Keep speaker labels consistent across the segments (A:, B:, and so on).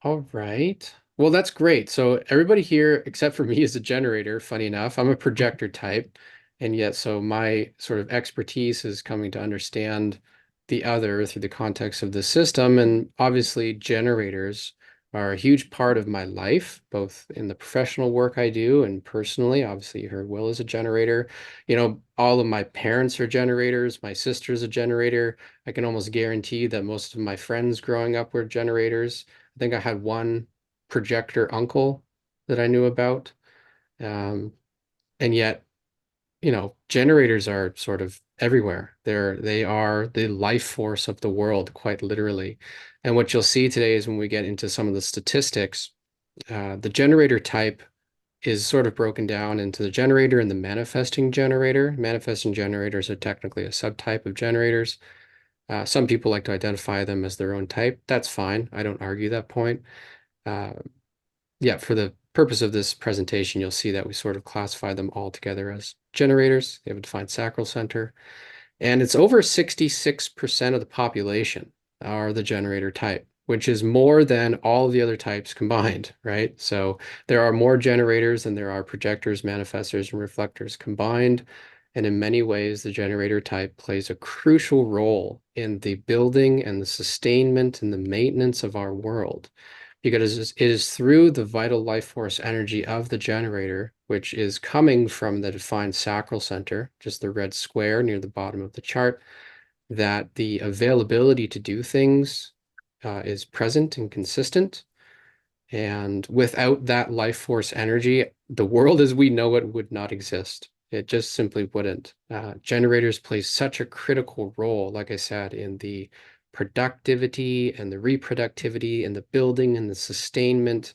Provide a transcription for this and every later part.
A: All right. Well, that's great. So everybody here, except for me, is a generator. Funny enough, I'm a projector type. And yet, so my sort of expertise is coming to understand the other through the context of the system. And obviously, generators are a huge part of my life, both in the professional work I do and personally. Obviously, you heard Will is a generator. All of my parents are generators. My sister's a generator. I can almost guarantee that most of my friends growing up were generators. I think I had one projector uncle that I knew about. Um, and yet, generators are sort of everywhere. They are the life force of the world, quite literally. And what you'll see today is when we get into some of the statistics, the generator type is sort of broken down into the generator and the manifesting generator. Manifesting generators are technically a subtype of generators. Some people like to identify them as their own type. That's fine. I don't argue that point. Uh, yeah, for the purpose of this presentation, you'll see that we sort of classify them all together as generators. They have a defined sacral center, and it's over 66% of the population are the generator type, which is more than all of the other types combined, right? So there are more generators than there are projectors, manifestors, and reflectors combined. And in many ways, the generator type plays a crucial role in the building and the sustainment and the maintenance of our world because it is through the vital life force energy of the generator, which is coming from the defined sacral center, just the red square near the bottom of the chart, that the availability to do things is present and consistent. And without that life force energy, the world as we know it would not exist. It just simply wouldn't. Generators play such a critical role, like I said, in the productivity and the reproductivity and the building and the sustainment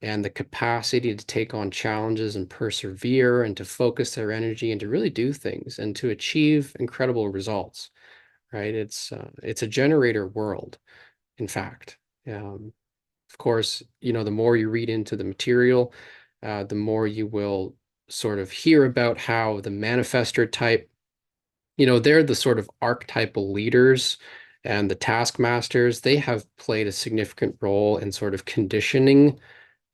A: and the capacity to take on challenges and persevere and to focus their energy and to really do things and to achieve incredible results, right? It's a generator world, in fact. Of course, the more you read into the material, the more you will sort of hear about how the manifestor type, they're the sort of archetypal leaders and the taskmasters. They have played a significant role in sort of conditioning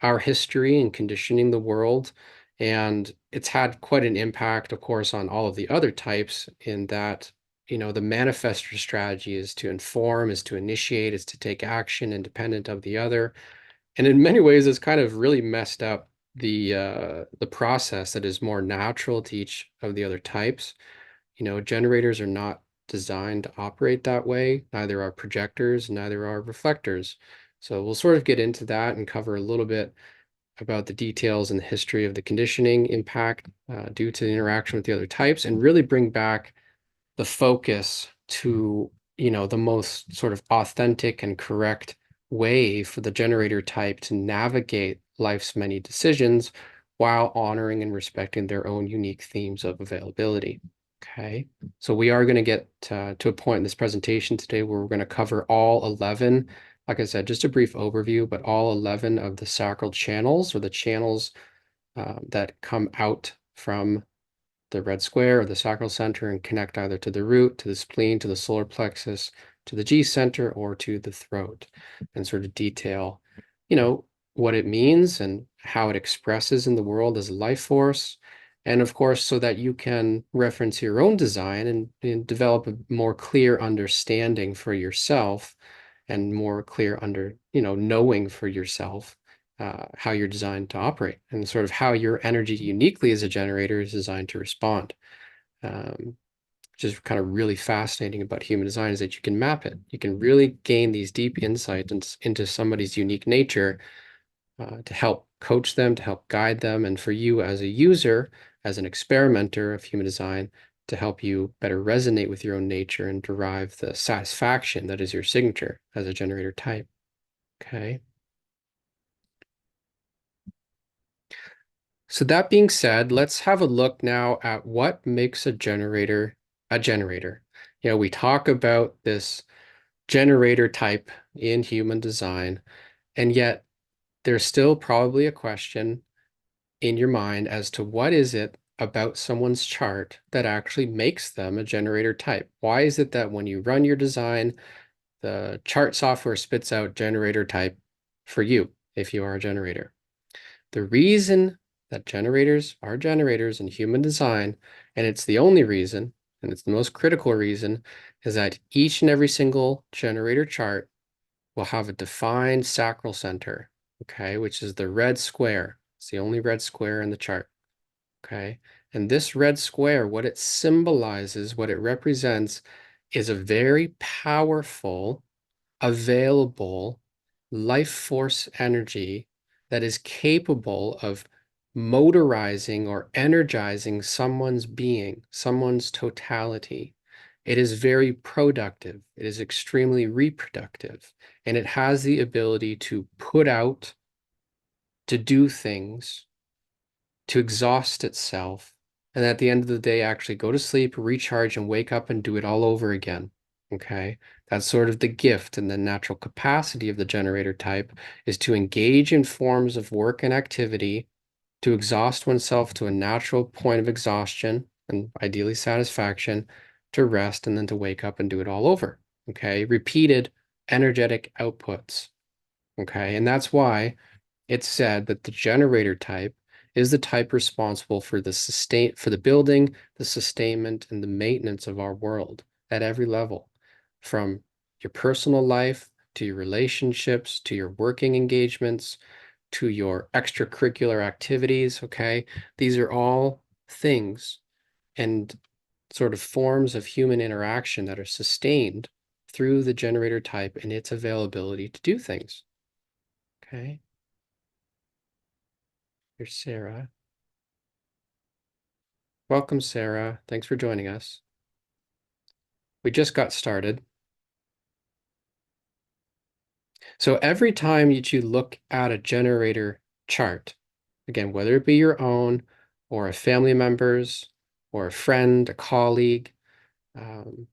A: our history and conditioning the world. And it's had quite an impact, of course, on all of the other types in that, the manifestor strategy is to inform, is to initiate, is to take action independent of the other. And in many ways, it's kind of really messed up the process that is more natural to each of the other types. Generators are not designed to operate that way. Neither are projectors, neither are reflectors. So we'll sort of get into that and cover a little bit about the details and the history of the conditioning impact due to the interaction with the other types and really bring back the focus to, the most sort of authentic and correct way for the generator type to navigate life's many decisions while honoring and respecting their own unique themes of availability. Okay, so we are going to get to a point in this presentation today where we're going to cover all 11, like I said, just a brief overview, but all 11 of the sacral channels or the channels that come out from the red square or the sacral center and connect either to the root, to the spleen, to the solar plexus, to the G center, or to the throat, and sort of detail, what it means and how it expresses in the world as a life force. And of course, so that you can reference your own design and develop a more clear understanding for yourself and more clear knowing for yourself how you're designed to operate and sort of how your energy uniquely as a generator is designed to respond. Which is kind of really fascinating about human design is that you can map it. You can really gain these deep insights into somebody's unique nature to help coach them, to help guide them, and for you as a user, as an experimenter of human design, to help you better resonate with your own nature and derive the satisfaction that is your signature as a generator type. Okay. So that being said, let's have a look now at what makes a generator a generator. We talk about this generator type in human design, and yet there's still probably a question in your mind as to what is it about someone's chart that actually makes them a generator type? Why is it that when you run your design, the chart software spits out generator type for you if you are a generator. The reason that generators are generators in human design, and it's the only reason, and it's the most critical reason, is that each and every single generator chart will have a defined sacral center, okay, which is the red square. It's the only red square in the chart, okay? And this red square, what it symbolizes, what it represents, is a very powerful, available life force energy that is capable of motorizing or energizing someone's being, someone's totality. It is very productive. It is extremely reproductive, and it has the ability to put out, to do things, to exhaust itself, and at the end of the day, actually go to sleep, recharge, and wake up and do it all over again. Okay. That's sort of the gift and the natural capacity of the generator type is to engage in forms of work and activity, to exhaust oneself to a natural point of exhaustion and ideally satisfaction, to rest, and then to wake up and do it all over. Okay. Repeated energetic outputs. Okay. And that's why it's said that the generator type is the type responsible for the building, the sustainment, and the maintenance of our world at every level, from your personal life to your relationships, to your working engagements, to your extracurricular activities. Okay. These are all things and sort of forms of human interaction that are sustained through the generator type and its availability to do things. Okay. Here's Sarah. Welcome, Sarah. Thanks for joining us. We just got started. So every time you look at a generator chart, again, whether it be your own or a family member's or a friend, a colleague, um,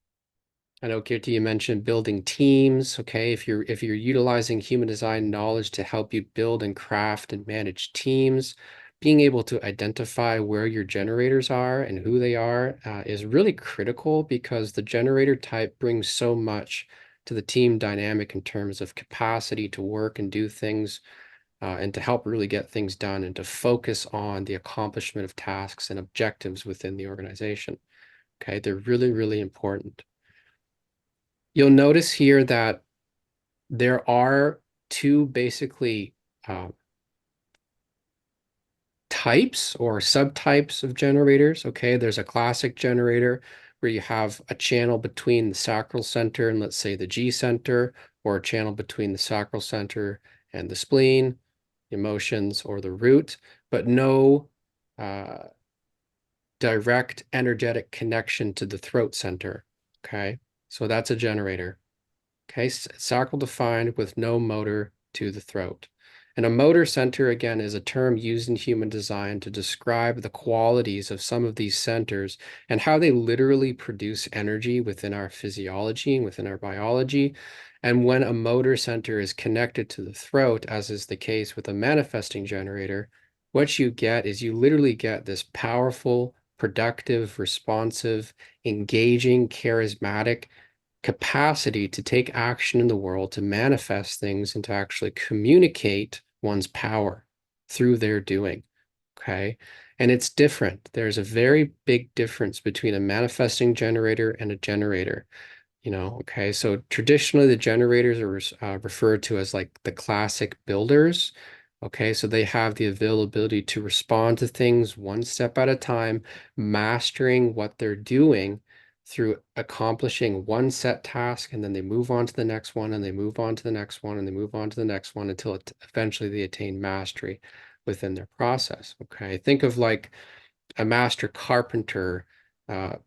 A: I know, Kirti, you mentioned building teams. Okay, if you're utilizing human design knowledge to help you build and craft and manage teams, being able to identify where your generators are and who they are is really critical because the generator type brings so much to the team dynamic in terms of capacity to work and do things and to help really get things done and to focus on the accomplishment of tasks and objectives within the organization. Okay, they're really, really important. You'll notice here that there are two basically types or subtypes of generators. Okay, there's a classic generator where you have a channel between the sacral center and let's say the G center, or a channel between the sacral center and the spleen, emotions, or the root, but no direct energetic connection to the throat center. Okay, so that's a generator. Okay, sacral defined with no motor to the throat. And a motor center, again, is a term used in human design to describe the qualities of some of these centers and how they literally produce energy within our physiology and within our biology. And when a motor center is connected to the throat, as is the case with a manifesting generator, what you get is you literally get this powerful, productive, responsive, engaging, charismatic capacity to take action in the world, to manifest things, and to actually communicate one's power through their doing. Okay. And it's different. There's a very big difference between a manifesting generator and a generator. Okay. So traditionally, the generators are referred to as like the classic builders. Okay. So they have the availability to respond to things one step at a time, mastering what they're doing through accomplishing one set task, and then they move on to the next one, and they move on to the next one, and they move on to the next one until eventually they attain mastery within their process. Okay. Think of like a master carpenter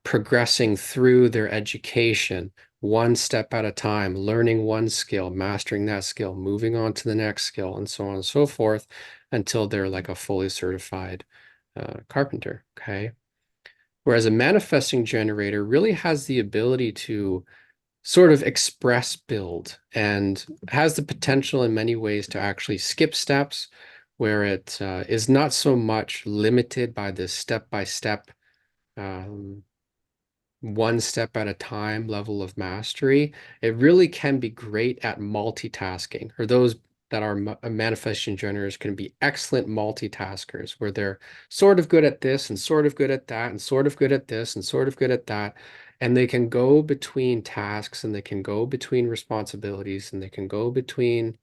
A: progressing through their education one step at a time, learning one skill, mastering that skill, moving on to the next skill, and so on and so forth until they're like a fully certified carpenter. Okay. Whereas a manifesting generator really has the ability to sort of express build and has the potential in many ways to actually skip steps where it is not so much limited by this step-by-step, um, one step at a time level of mastery. It really can be great at multitasking, or those that our manifesting generators can be excellent multitaskers, where they're sort of good at this and sort of good at that and sort of good at this and sort of good at that. And they can go between tasks and they can go between responsibilities and they can go between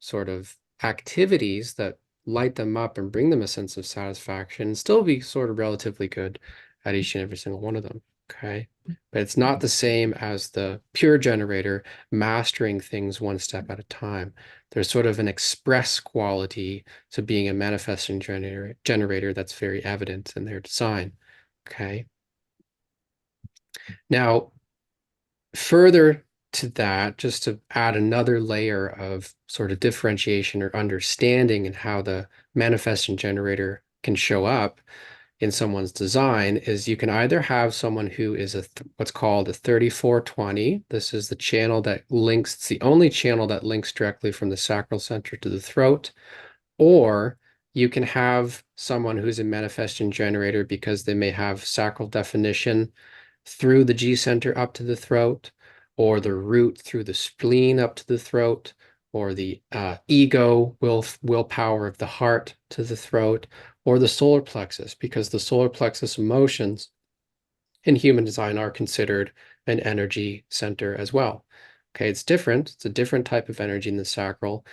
A: sort of activities that light them up and bring them a sense of satisfaction and still be sort of relatively good at each and every single one of them. Okay. But it's not the same as the pure generator mastering things one step at a time. There's sort of an express quality to being a manifesting generator that's very evident in their design. Okay. Now, further to that, just to add another layer of sort of differentiation or understanding in how the manifesting generator can show up in someone's design, is you can either have someone who is what's called a 3420. This is the channel that links, it's the only channel that links directly from the sacral center to the throat. Or you can have someone who's a manifesting generator because they may have sacral definition through the G center up to the throat, or the root through the spleen up to the throat, or the ego willpower of the heart to the throat, or the solar plexus, because the solar plexus emotions in human design are considered an energy center as well. Okay, it's different. It's a different type of energy in the sacral.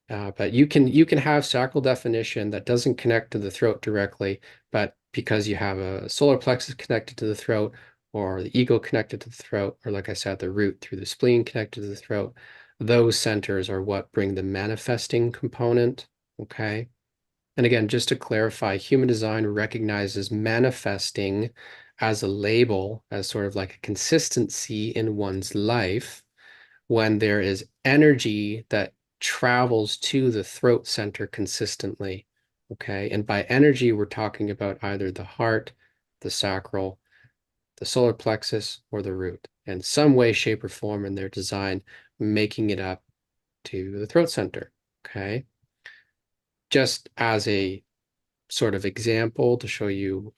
A: But you can have sacral definition that doesn't connect to the throat directly, but because you have a solar plexus connected to the throat, or the ego connected to the throat, or like I said, the root through the spleen connected to the throat, those centers are what bring the manifesting component. Okay. And again, just to clarify, human design recognizes manifesting as a label, as sort of like a consistency in one's life when there is energy that travels to the throat center consistently. Okay. And by energy, we're talking about either the heart, the sacral, the solar plexus, or the root, in some way, shape, or form in their design, making it up to the throat center. Okay. Just as a sort of example to show you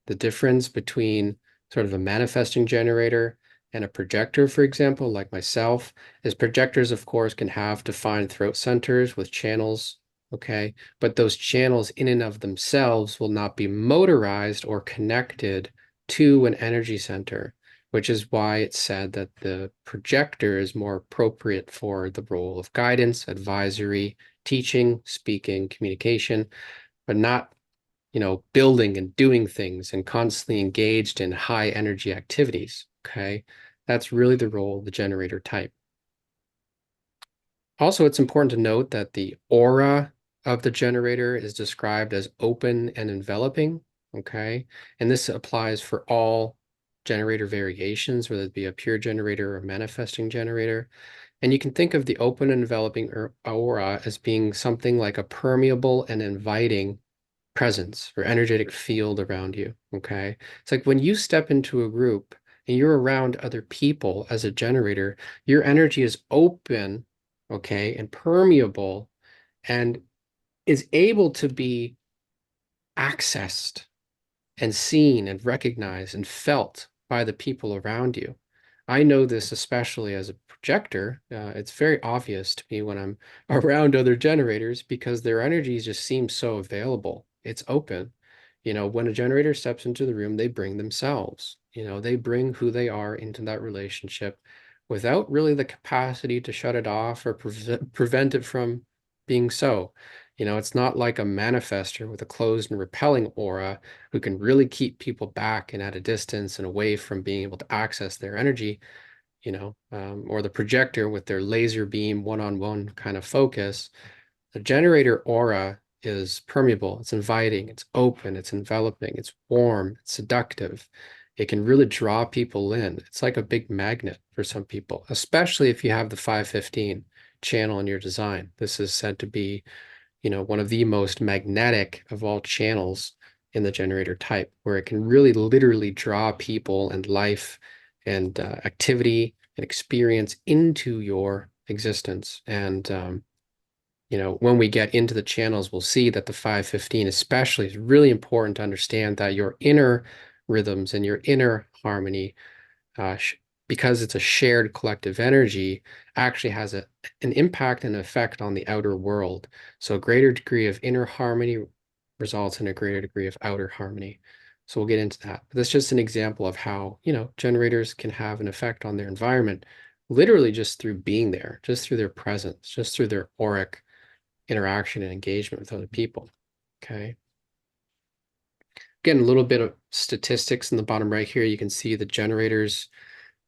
A: the difference between sort of a manifesting generator and a projector, for example, like myself, is projectors, of course, can have defined throat centers with channels, okay? But those channels in and of themselves will not be motorized or connected to an energy center, which is why it's said that the projector is more appropriate for the role of guidance, advisory, teaching, speaking, communication, but not, building and doing things and constantly engaged in high energy activities. Okay. That's really the role of the generator type. Also, it's important to note that the aura of the generator is described as open and enveloping. Okay. And this applies for all generator variations, whether it be a pure generator or a manifesting generator. And you can think of the open and enveloping aura as being something like a permeable and inviting presence or energetic field around you. Okay. It's like when you step into a group and you're around other people as a generator, your energy is open, okay, and permeable and is able to be accessed and seen and recognized and felt by the people around you. I know this especially as a projector. It's very obvious to me when I'm around other generators because their energies just seem so available. It's open. When a generator steps into the room, they bring themselves. They bring who they are into that relationship without really the capacity to shut it off or prevent it from being so. It's not like a manifester with a closed and repelling aura who can really keep people back and at a distance and away from being able to access their energy, or the projector with their laser beam one-on-one kind of focus. The generator aura is permeable, it's inviting, it's open, it's enveloping, it's warm, it's seductive. It can really draw people in. It's like a big magnet for some people, especially if you have the 515 channel in your design. This is said to be one of the most magnetic of all channels in the generator type, where it can really literally draw people and life and activity and experience into your existence. And, when we get into the channels, we'll see that the 515 especially is really important to understand that your inner rhythms and your inner harmony because it's a shared collective energy, actually has an impact and effect on the outer world. So a greater degree of inner harmony results in a greater degree of outer harmony. So we'll get into that. But that's just an example of how, generators can have an effect on their environment, literally just through being there, just through their presence, just through their auric interaction and engagement with other people. Okay. Again, a little bit of statistics in the bottom right here. You can see the generators.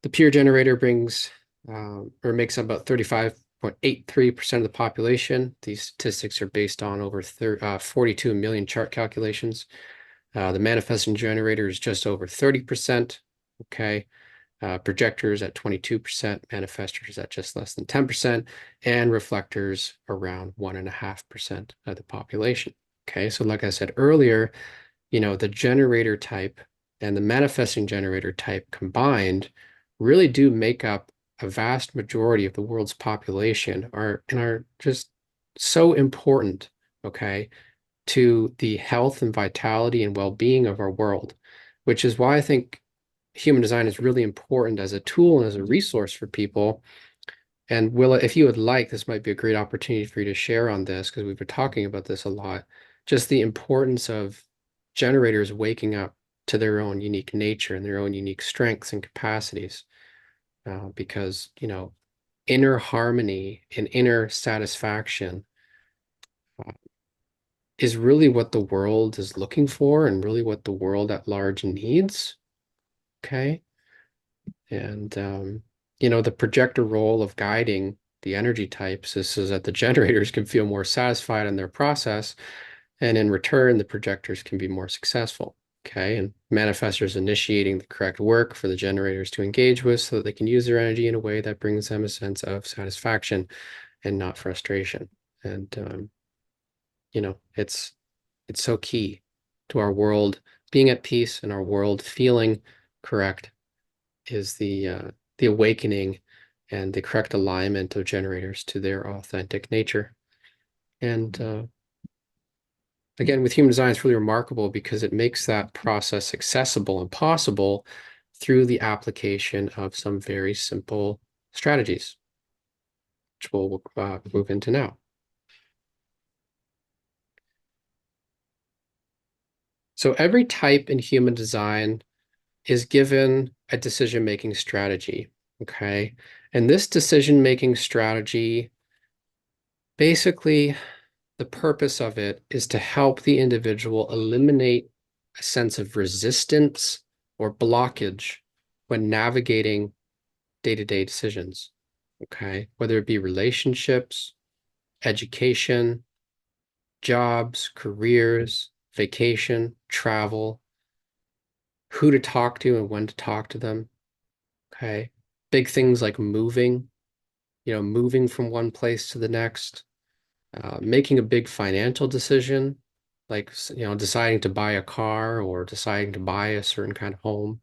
A: The pure generator brings or makes up about 35.83% of the population. These statistics are based on over 42 million chart calculations. The manifesting generator is just over 30%. Okay. Projectors at 22%, manifestors at just less than 10%, and reflectors around 1.5% of the population. Okay. So like I said earlier, the generator type and the manifesting generator type combined really do make up a vast majority of the world's population and are just so important, okay, to the health and vitality and well-being of our world, which is why I think human design is really important as a tool and as a resource for people. And Willa, if you would like, this might be a great opportunity for you to share on this because we've been talking about this a lot, just the importance of generators waking up to their own unique nature and their own unique strengths and capacities. Because, inner harmony and inner satisfaction is really what the world is looking for and really what the world at large needs. Okay. And, the projector role of guiding the energy types is so that the generators can feel more satisfied in their process. And in return, the projectors can be more successful. Okay. And manifestors initiating the correct work for the generators to engage with so that they can use their energy in a way that brings them a sense of satisfaction and not frustration. And, it's so key to our world being at peace and our world feeling correct is the awakening and the correct alignment of generators to their authentic nature. And again, with human design, it's really remarkable because it makes that process accessible and possible through the application of some very simple strategies, which we'll move into now. So every type in human design is given a decision-making strategy, okay? And this decision-making strategy, basically, the purpose of it is to help the individual eliminate a sense of resistance or blockage when navigating day-to-day decisions, okay? Whether it be relationships, education, jobs, careers, vacation, travel, who to talk to and when to talk to them, okay? Big things like moving, moving from one place to the next, making a big financial decision, like, deciding to buy a car or deciding to buy a certain kind of home.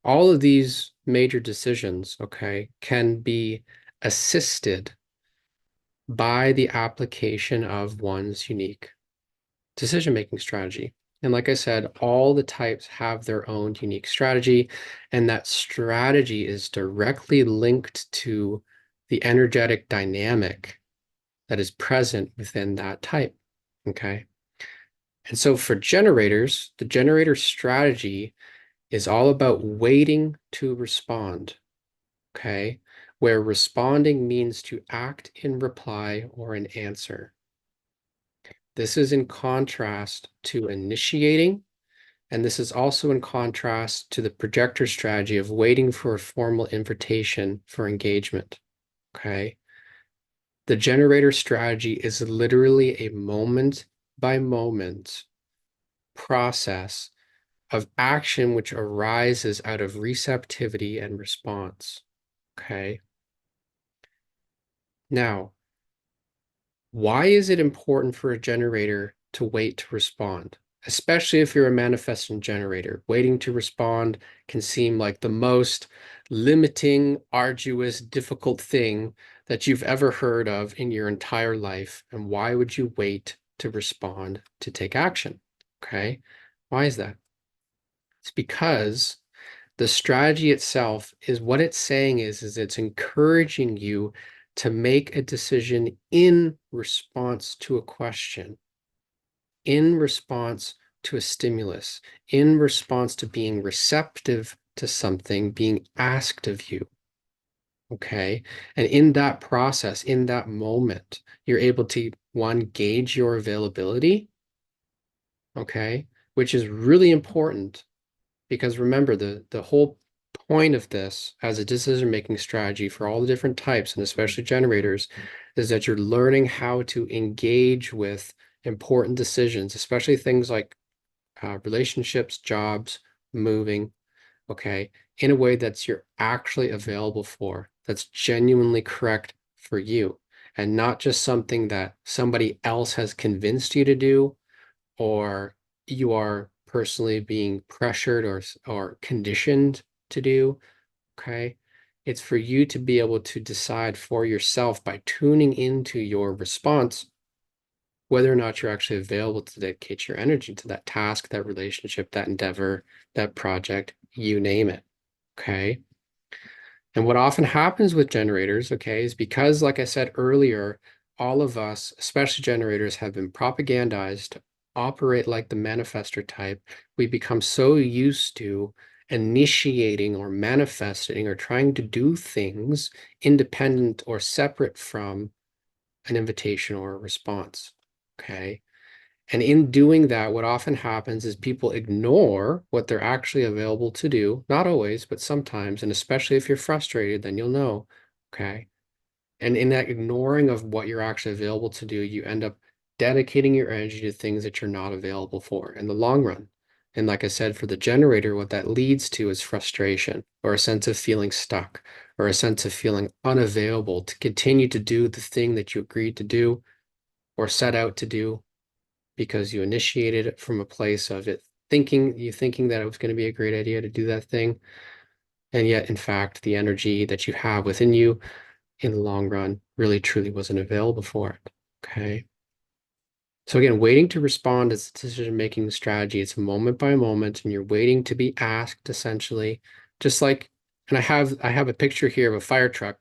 A: All of these major decisions, okay, can be assisted by the application of one's unique decision-making strategy. And like I said, all the types have their own unique strategy, and that strategy is directly linked to the energetic dynamic that is present within that type, okay? And so for generators, the generator strategy is all about waiting to respond, okay? Where responding means to act in reply or an answer. This is in contrast to initiating, and this is also in contrast to the projector strategy of waiting for a formal invitation for engagement, okay? The generator strategy is literally a moment by moment process of action which arises out of receptivity and response, okay? Now, why is it important for a generator to wait to respond? Especially if you're a manifesting generator, waiting to respond can seem like the most limiting, arduous, difficult thing that you've ever heard of in your entire life. And why would you wait to respond to take action? Okay. Why is that? It's because The strategy itself is what it's saying is it's encouraging you to make a decision in response to a question, in response to a stimulus, in response to being receptive to something being asked of you. Okay. And in that process, in that moment, you're able to, one, gauge your availability. Okay. Which is really important because remember, the whole point of this as a decision-making strategy for all the different types, and especially generators, is that you're learning how to engage with important decisions, especially things like relationships, jobs, moving, okay, in a way that's you're actually available for, that's genuinely correct for you, and not just something that somebody else has convinced you to do, or you are personally being pressured or conditioned to do, okay? It's for you to be able to decide for yourself by tuning into your response whether or not you're actually available to dedicate your energy to that task, that relationship, that endeavor, that project, you name it. Okay. And what often happens with generators, okay, is because, like I said earlier, all of us, especially generators, have been propagandized to operate like the manifestor type. We become so used to initiating or manifesting or trying to do things independent or separate from an invitation or a response. Okay. And in doing that, what often happens is people ignore what they're actually available to do. Not always, but sometimes. And especially if you're frustrated, then you'll know. Okay. And in that ignoring of what you're actually available to do, you end up dedicating your energy to things that you're not available for in the long run. And like I said, for the generator, what that leads to is frustration or a sense of feeling stuck or a sense of feeling unavailable to continue to do the thing that you agreed to do or set out to do because you initiated it from a place of it thinking that it was going to be a great idea to do that thing. And yet, in fact, the energy that you have within you in the long run really truly wasn't available for it. Okay. So again, waiting to respond is a decision-making strategy. It's moment by moment, and you're waiting to be asked essentially, just like, and I have a picture here of a fire truck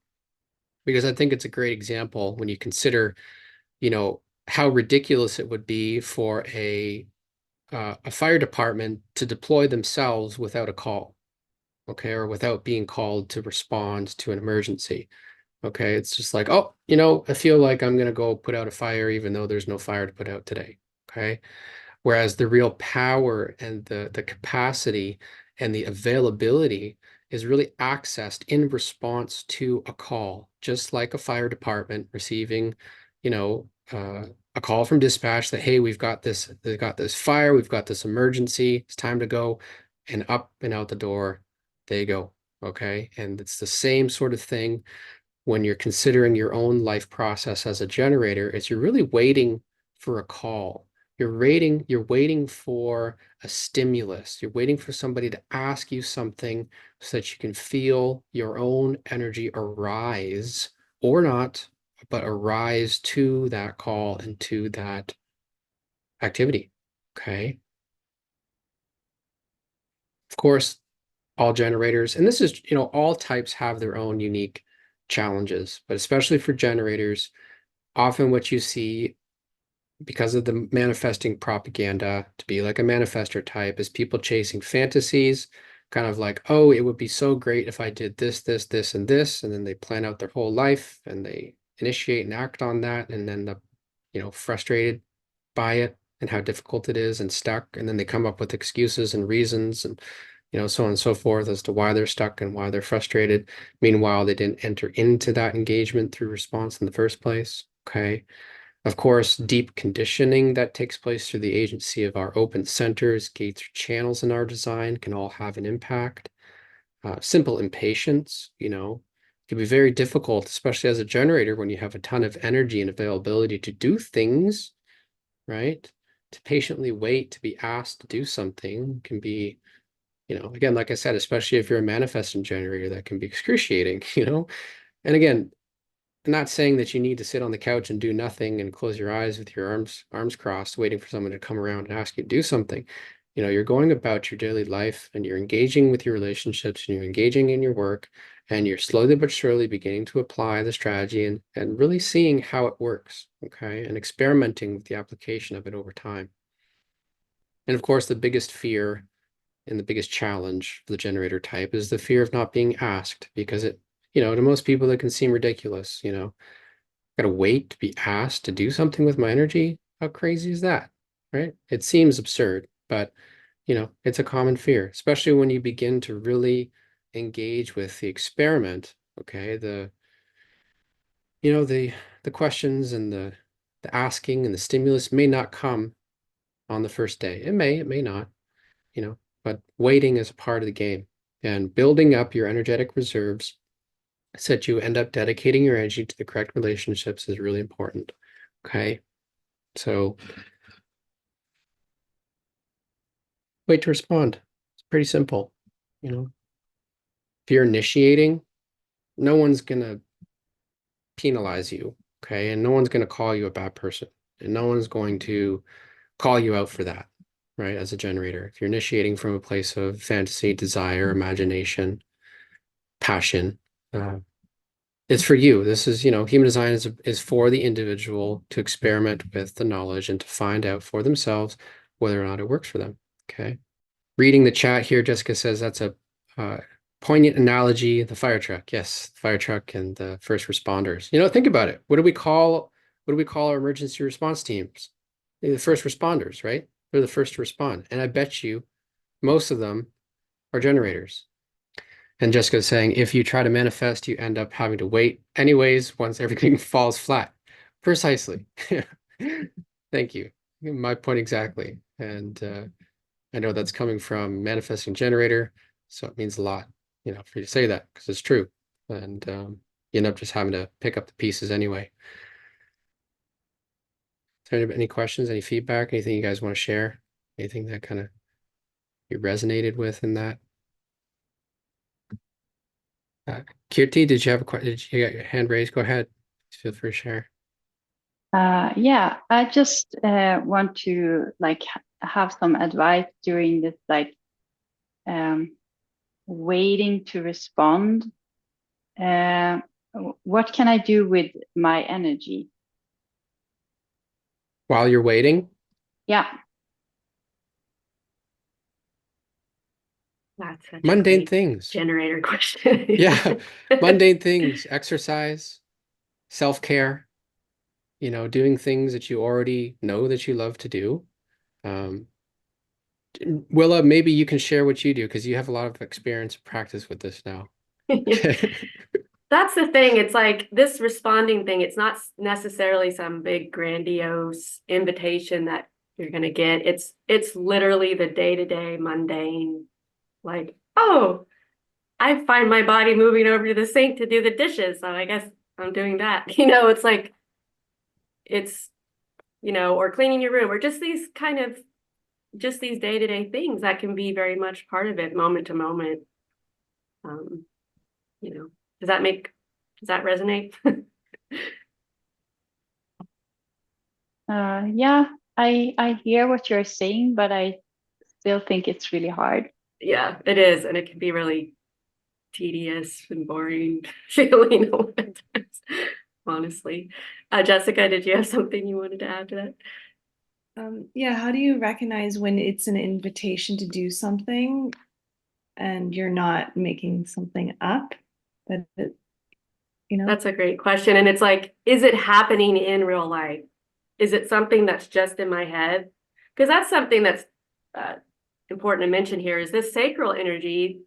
A: because I think it's a great example when you consider, how ridiculous it would be for a fire department to deploy themselves without a call, okay, or without being called to respond to an emergency. Okay, it's just like, oh, I feel like I'm going to go put out a fire even though there's no fire to put out today. Okay. Whereas the real power and the capacity and the availability is really accessed in response to a call, just like a fire department receiving, a call from dispatch that, hey, they've got this fire, we've got this emergency, it's time to go, and up and out the door they go. Okay. And it's the same sort of thing when you're considering your own life process as a generator, is you're really waiting for a call. You're waiting for a stimulus. You're waiting for somebody to ask you something so that you can feel your own energy arise or not, but arise to that call and to that activity. Okay. Of course, all generators, and this is, all types have their own unique challenges, but especially for generators, often what you see because of the manifesting propaganda to be like a manifestor type is people chasing fantasies, kind of like, oh, it would be so great if I did this, this, this, and this, and then they plan out their whole life and they initiate and act on that and end up, frustrated by it and how difficult it is and stuck. And then they come up with excuses and reasons and, so on and so forth as to why they're stuck and why they're frustrated. Meanwhile, they didn't enter into that engagement through response in the first place. Okay. Of course, deep conditioning that takes place through the agency of our open centers, gates, or channels in our design can all have an impact. Simple impatience, can be very difficult, especially as a generator when you have a ton of energy and availability to do things, right? To patiently wait to be asked to do something can be, again, like I said, especially if you're a manifesting generator, that can be excruciating, And again, I'm not saying that you need to sit on the couch and do nothing and close your eyes with your arms crossed, waiting for someone to come around and ask you to do something. You're going about your daily life and you're engaging with your relationships and you're engaging in your work and you're slowly but surely beginning to apply the strategy and really seeing how it works, okay, and experimenting with the application of it over time. And of course, the biggest fear and the biggest challenge for the generator type is the fear of not being asked, because to most people, it can seem ridiculous. Gotta wait to be asked to do something with my energy. How crazy is that? Right? It seems absurd, but it's a common fear, especially when you begin to really engage with the experiment. Okay, the questions and the asking and the stimulus may not come on the first day. It may not, but waiting is a part of the game. And building up your energetic reserves so that you end up dedicating your energy to the correct relationships is really important. Okay. So wait to respond. It's pretty simple. If you're initiating, no one's gonna penalize you. Okay. And no one's gonna call you a bad person. And no one's going to call you out for that, right? As a generator. If you're initiating from a place of fantasy, desire, imagination, passion, uh, it's for you. This is, human design is for the individual to experiment with the knowledge and to find out for themselves whether or not it works for them. Okay. Reading the chat here, Jessica says that's a poignant analogy. The fire truck, yes, the fire truck and the first responders. Think about it. What do we call our emergency response teams? They're the first responders, right? They're the first to respond, and I bet you most of them are generators. And Jessica's saying, if you try to manifest, you end up having to wait anyways once everything falls flat. Precisely. Thank you. My point exactly. And I know that's coming from manifesting generator, so it means a lot, for you to say that because it's true. And you end up just having to pick up the pieces anyway. Is there any questions, any feedback, anything you guys want to share? Anything that kind of you resonated with in that? Kirti, did you have a question? Did you get your hand raised? Go ahead. Feel free to share.
B: Yeah, I just want to have some advice during this um, waiting to respond. What can I do with my energy?
A: While you're waiting?
B: Yeah.
C: That's such a
A: Mundane
C: great
A: things.
C: generator question.
A: Yeah, mundane things, exercise, self-care, doing things that you already know that you love to do. Willa, maybe you can share what you do because you have a lot of experience and practice with this now.
C: That's the thing. It's like this responding thing, it's not necessarily some big grandiose invitation that you're going to get. It's literally the day-to-day mundane, like, oh, I find my body moving over to the sink to do the dishes, so I guess I'm doing that. It's like it's, or cleaning your room or just these day-to-day things that can be very much part of it, moment to moment. Um, does that resonate?
B: Yeah, I hear what you're saying, but I still think it's really hard.
C: Yeah, it is, and it can be really tedious and boring feeling a lot of times, honestly. Jessica, did you have something you wanted to add to that?
D: Yeah, how do you recognize when it's an invitation to do something and you're not making something up?
C: That's a great question. And it's like, is it happening in real life? Is it something that's just in my head? Because that's something that's important to mention here is this sacral energy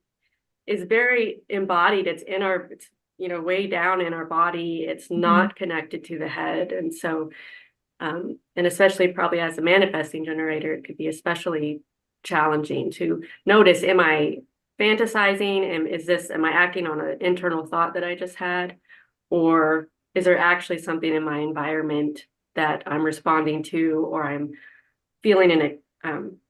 C: is very embodied. It's in our, way down in our body. It's not connected to the head. And so, and especially probably as a manifesting generator, it could be especially challenging to notice, am I fantasizing? Am I acting on an internal thought that I just had? Or is there actually something in my environment that I'm responding to, or I'm feeling an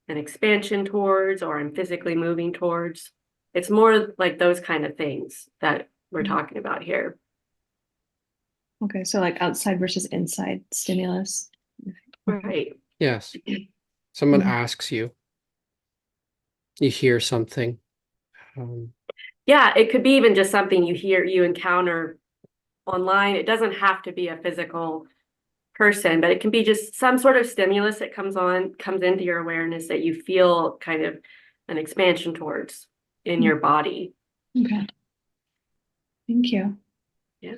C: expansion towards, or I'm physically moving towards? It's more like those kind of things that we're talking about here.
D: Okay, so like outside versus inside stimulus.
C: Right.
A: Yes. Someone asks you, You hear something.
C: Yeah, it could be even just something you encounter online. It doesn't have to be a physical person, but it can be just some sort of stimulus that comes into your awareness that you feel kind of an expansion towards in your body.
D: Okay. Thank you.
C: Yeah.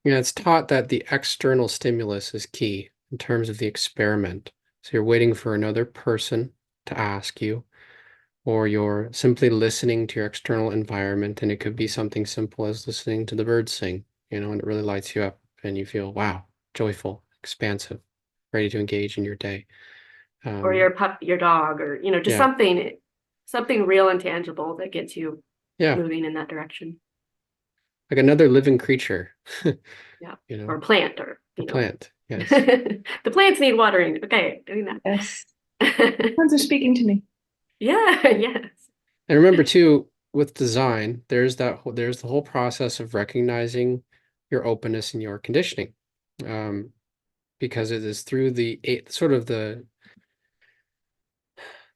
A: Yeah, it's taught that the external stimulus is key in terms of the experiment. So you're waiting for another person to ask you, or you're simply listening to your external environment, and it could be something simple as listening to the birds sing, and it really lights you up and you feel, wow, joyful, expansive, ready to engage in your day.
C: Or your your dog, or just
A: Yeah,
C: something real and tangible that gets you
A: yeah,
C: moving in that direction.
A: like another living creature,
C: Yeah.
A: you
C: Or
A: know,
C: a plant, or
A: a plant. Yes.
C: the plants need watering. Okay, doing
D: Yes.
C: that.
D: Plants are speaking to me.
C: Yeah, yes.
A: And remember too, with design, there's the whole process of recognizing your openness and your conditioning. Um, because it is through sort of the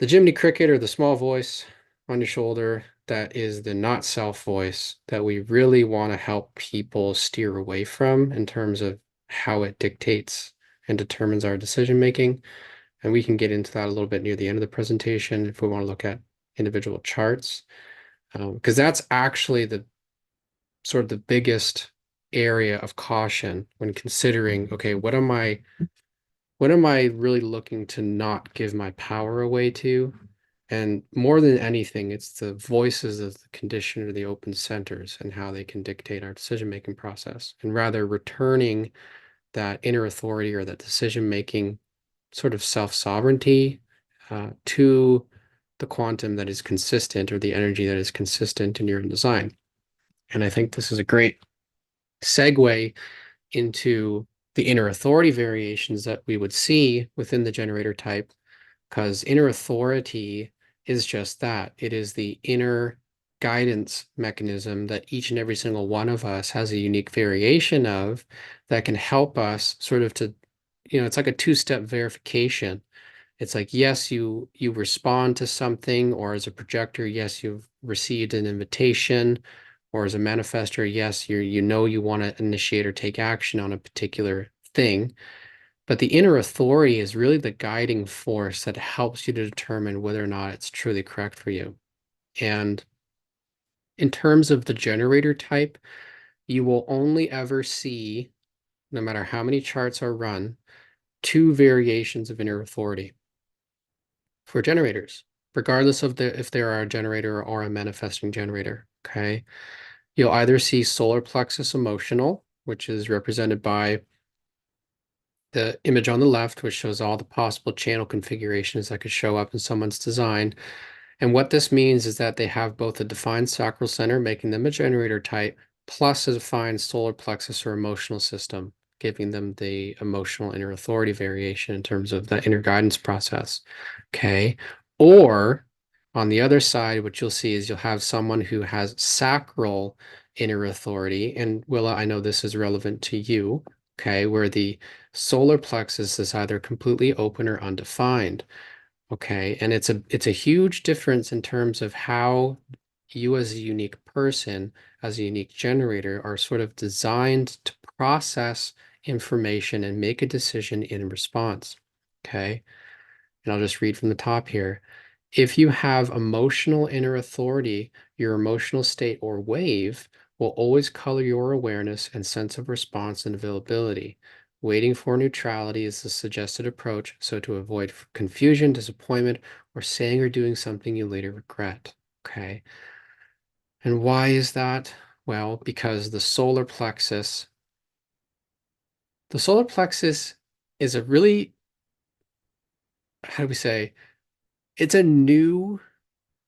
A: Jiminy Cricket or the small voice on your shoulder that is the not self voice that we really want to help people steer away from in terms of how it dictates and determines our decision making. And we can get into that a little bit near the end of the presentation if we want to look at individual charts. Because that's actually the sort of the biggest area of caution when considering, okay, what am I really looking to not give my power away to? And more than anything, it's the voices of the conditioned or the open centers and how they can dictate our decision-making process, and rather returning that inner authority or that decision-making sort of self-sovereignty to the quantum that is consistent, or the energy that is consistent in your design. And I think this is a great segue into the inner authority variations that we would see within the generator type, because inner authority is just that. It is the inner guidance mechanism that each and every single one of us has a unique variation of that can help us sort of to, it's like a two-step verification. It's like, yes, you respond to something, or as a projector, yes, you've received an invitation, or as a manifester, yes, you want to initiate or take action on a particular thing. But the inner authority is really the guiding force that helps you to determine whether or not it's truly correct for you. And in terms of the generator type, you will only ever see, no matter how many charts are run, two variations of inner authority for generators, regardless of if they are a generator or a manifesting generator. Okay. You'll either see solar plexus emotional, which is represented by the image on the left, which shows all the possible channel configurations that could show up in someone's design. And what this means is that they have both a defined sacral center, making them a generator type, plus a defined solar plexus or emotional system, giving them the emotional inner authority variation in terms of the inner guidance process. Okay. Or on the other side, what you'll see is you'll have someone who has sacral inner authority. And Willa, I know this is relevant to you. Okay. Where the solar plexus is either completely open or undefined. Okay. And it's a huge difference in terms of how you as a unique person, as a unique generator, are sort of designed to process information and make a decision in response. Okay. And I'll just read from the top here. If you have emotional inner authority, your emotional state or wave will always color your awareness and sense of response and availability. Waiting for neutrality is the suggested approach, so to avoid confusion, disappointment, or saying or doing something you later regret. Okay. And why is that? Well, because the solar plexus is a really, how do we say, it's a new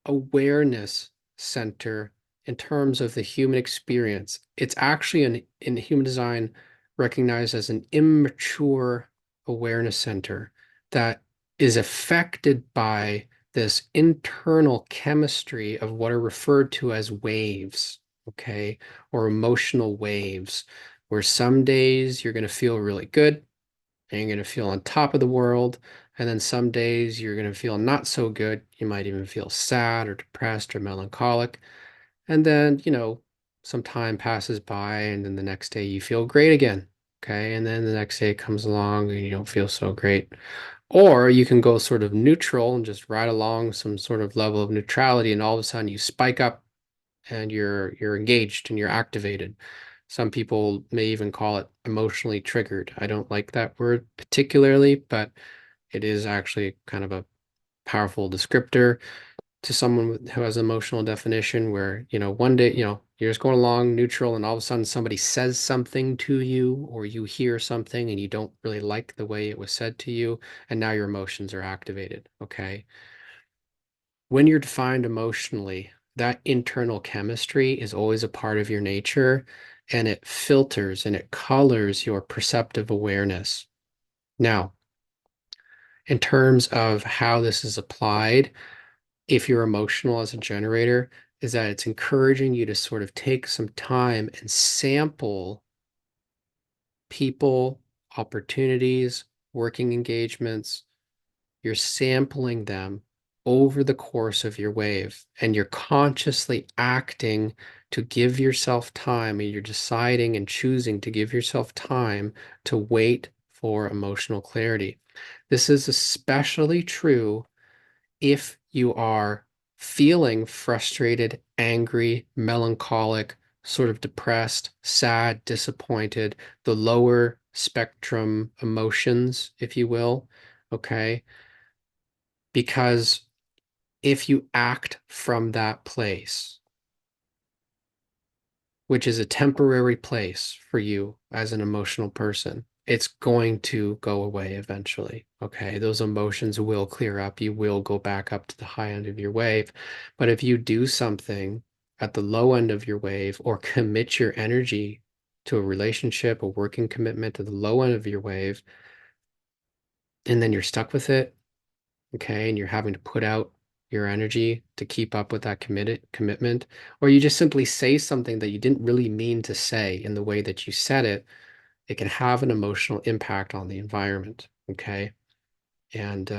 A: awareness center in terms of the human experience. It's actually in human design recognized as an immature awareness center that is affected by this internal chemistry of what are referred to as waves, okay, or emotional waves, where some days you're going to feel really good and you're going to feel on top of the world. And then some days you're going to feel not so good. You might even feel sad or depressed or melancholic. And then, some time passes by and then the next day you feel great again. Okay. And then the next day comes along and you don't feel so great. Or you can go sort of neutral and just ride along some sort of level of neutrality, and all of a sudden you spike up and you're engaged and you're activated. Some people may even call it emotionally triggered. I don't like that word particularly, but it is actually kind of a powerful descriptor to someone who has emotional definition where, one day, you're just going along neutral and all of a sudden somebody says something to you or you hear something and you don't really like the way it was said to you, and now your emotions are activated. Okay. When you're defined emotionally, that internal chemistry is always a part of your nature, and it filters and it colors your perceptive awareness. Now, in terms of how this is applied, if you're emotional as a generator, is that it's encouraging you to sort of take some time and sample people, opportunities, working engagements. You're sampling them over the course of your wave, and you're consciously acting to give yourself time, and you're deciding and choosing to give yourself time to wait for emotional clarity. This is especially true if you are feeling frustrated, angry, melancholic, sort of depressed, sad, disappointed, the lower spectrum emotions, if you will. Okay. Because if you act from that place, which is a temporary place for you as an emotional person, it's going to go away eventually. Okay. Those emotions will clear up. You will go back up to the high end of your wave. But if you do something at the low end of your wave or commit your energy to a relationship, a working commitment to the low end of your wave, and then you're stuck with it, okay, and you're having to put out your energy to keep up with that commitment, or you just simply say something that you didn't really mean to say in the way that you said it, it can have an emotional impact on the environment, okay? And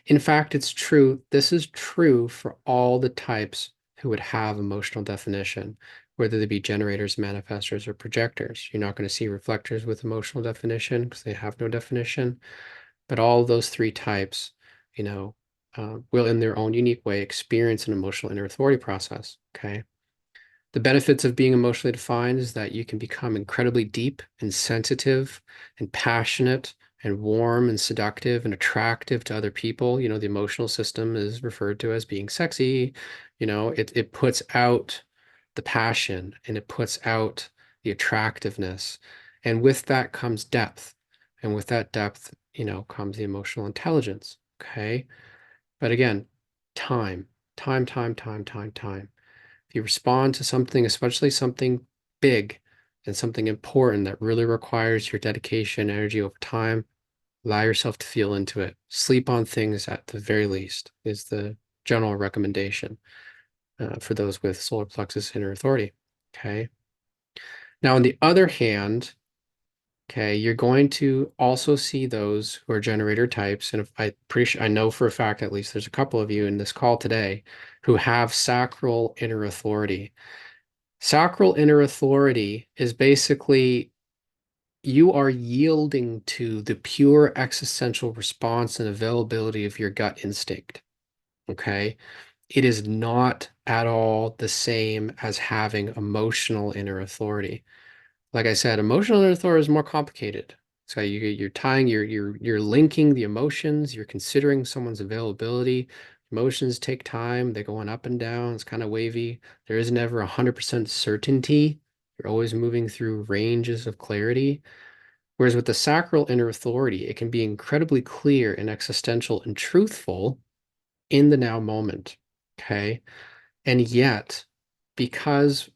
A: in fact, it's true. This is true for all the types who would have emotional definition, whether they be generators, manifestors, or projectors. You're not going to see reflectors with emotional definition because they have no definition. But all those three types, will in their own unique way experience an emotional inner authority process. Okay. The benefits of being emotionally defined is that you can become incredibly deep and sensitive and passionate and warm and seductive and attractive to other people. The emotional system is referred to as being sexy. It puts out the passion and it puts out the attractiveness. And with that comes depth. And with that depth, comes the emotional intelligence. Okay. But again, time, time, time, time, time, time. If you respond to something, especially something big and something important that really requires your dedication, energy over time, allow yourself to feel into it. Sleep on things at the very least is the general recommendation for those with solar plexus inner authority. Okay. Now, on the other hand, okay, you're going to also see those who are generator types, and if I know for a fact at least there's a couple of you in this call today who have sacral inner authority. Sacral inner authority is basically you are yielding to the pure existential response and availability of your gut instinct. Okay. It is not at all the same as having emotional inner authority. Like I said, emotional inner authority is more complicated. So you're tying, you're linking the emotions, you're considering someone's availability. Emotions take time, they go on up and down, it's kind of wavy. There is never 100% certainty. You're always moving through ranges of clarity. Whereas with the sacral inner authority, it can be incredibly clear and existential and truthful in the now moment. Okay. And yet, because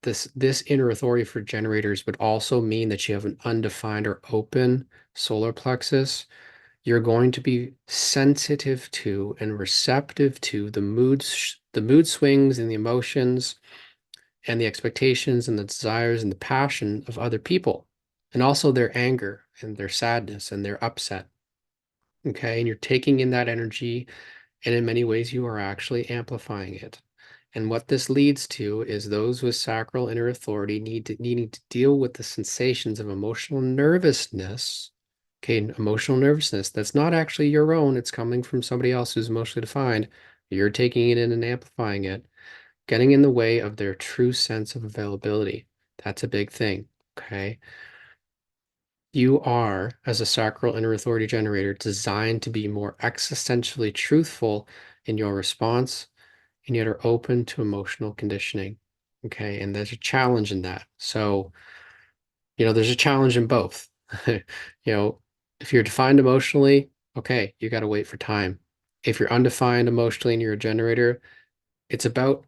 A: this inner authority for generators would also mean that you have an undefined or open solar plexus, you're going to be sensitive to and receptive to the mood swings and the emotions and the expectations and the desires and the passion of other people, and also their anger and their sadness and their upset. Okay. And you're taking in that energy, and in many ways, you are actually amplifying it. And what this leads to is those with sacral inner authority needing to deal with the sensations of emotional nervousness. Okay, emotional nervousness that's not actually your own. It's coming from somebody else who's emotionally defined. You're taking it in and amplifying it, getting in the way of their true sense of availability. That's a big thing. Okay. You are, as a sacral inner authority generator, designed to be more existentially truthful in your response, and yet are open to emotional conditioning. Okay. And there's a challenge in that. So, there's a challenge in both. If you're defined emotionally, okay, you got to wait for time. If you're undefined emotionally and you're a generator, it's about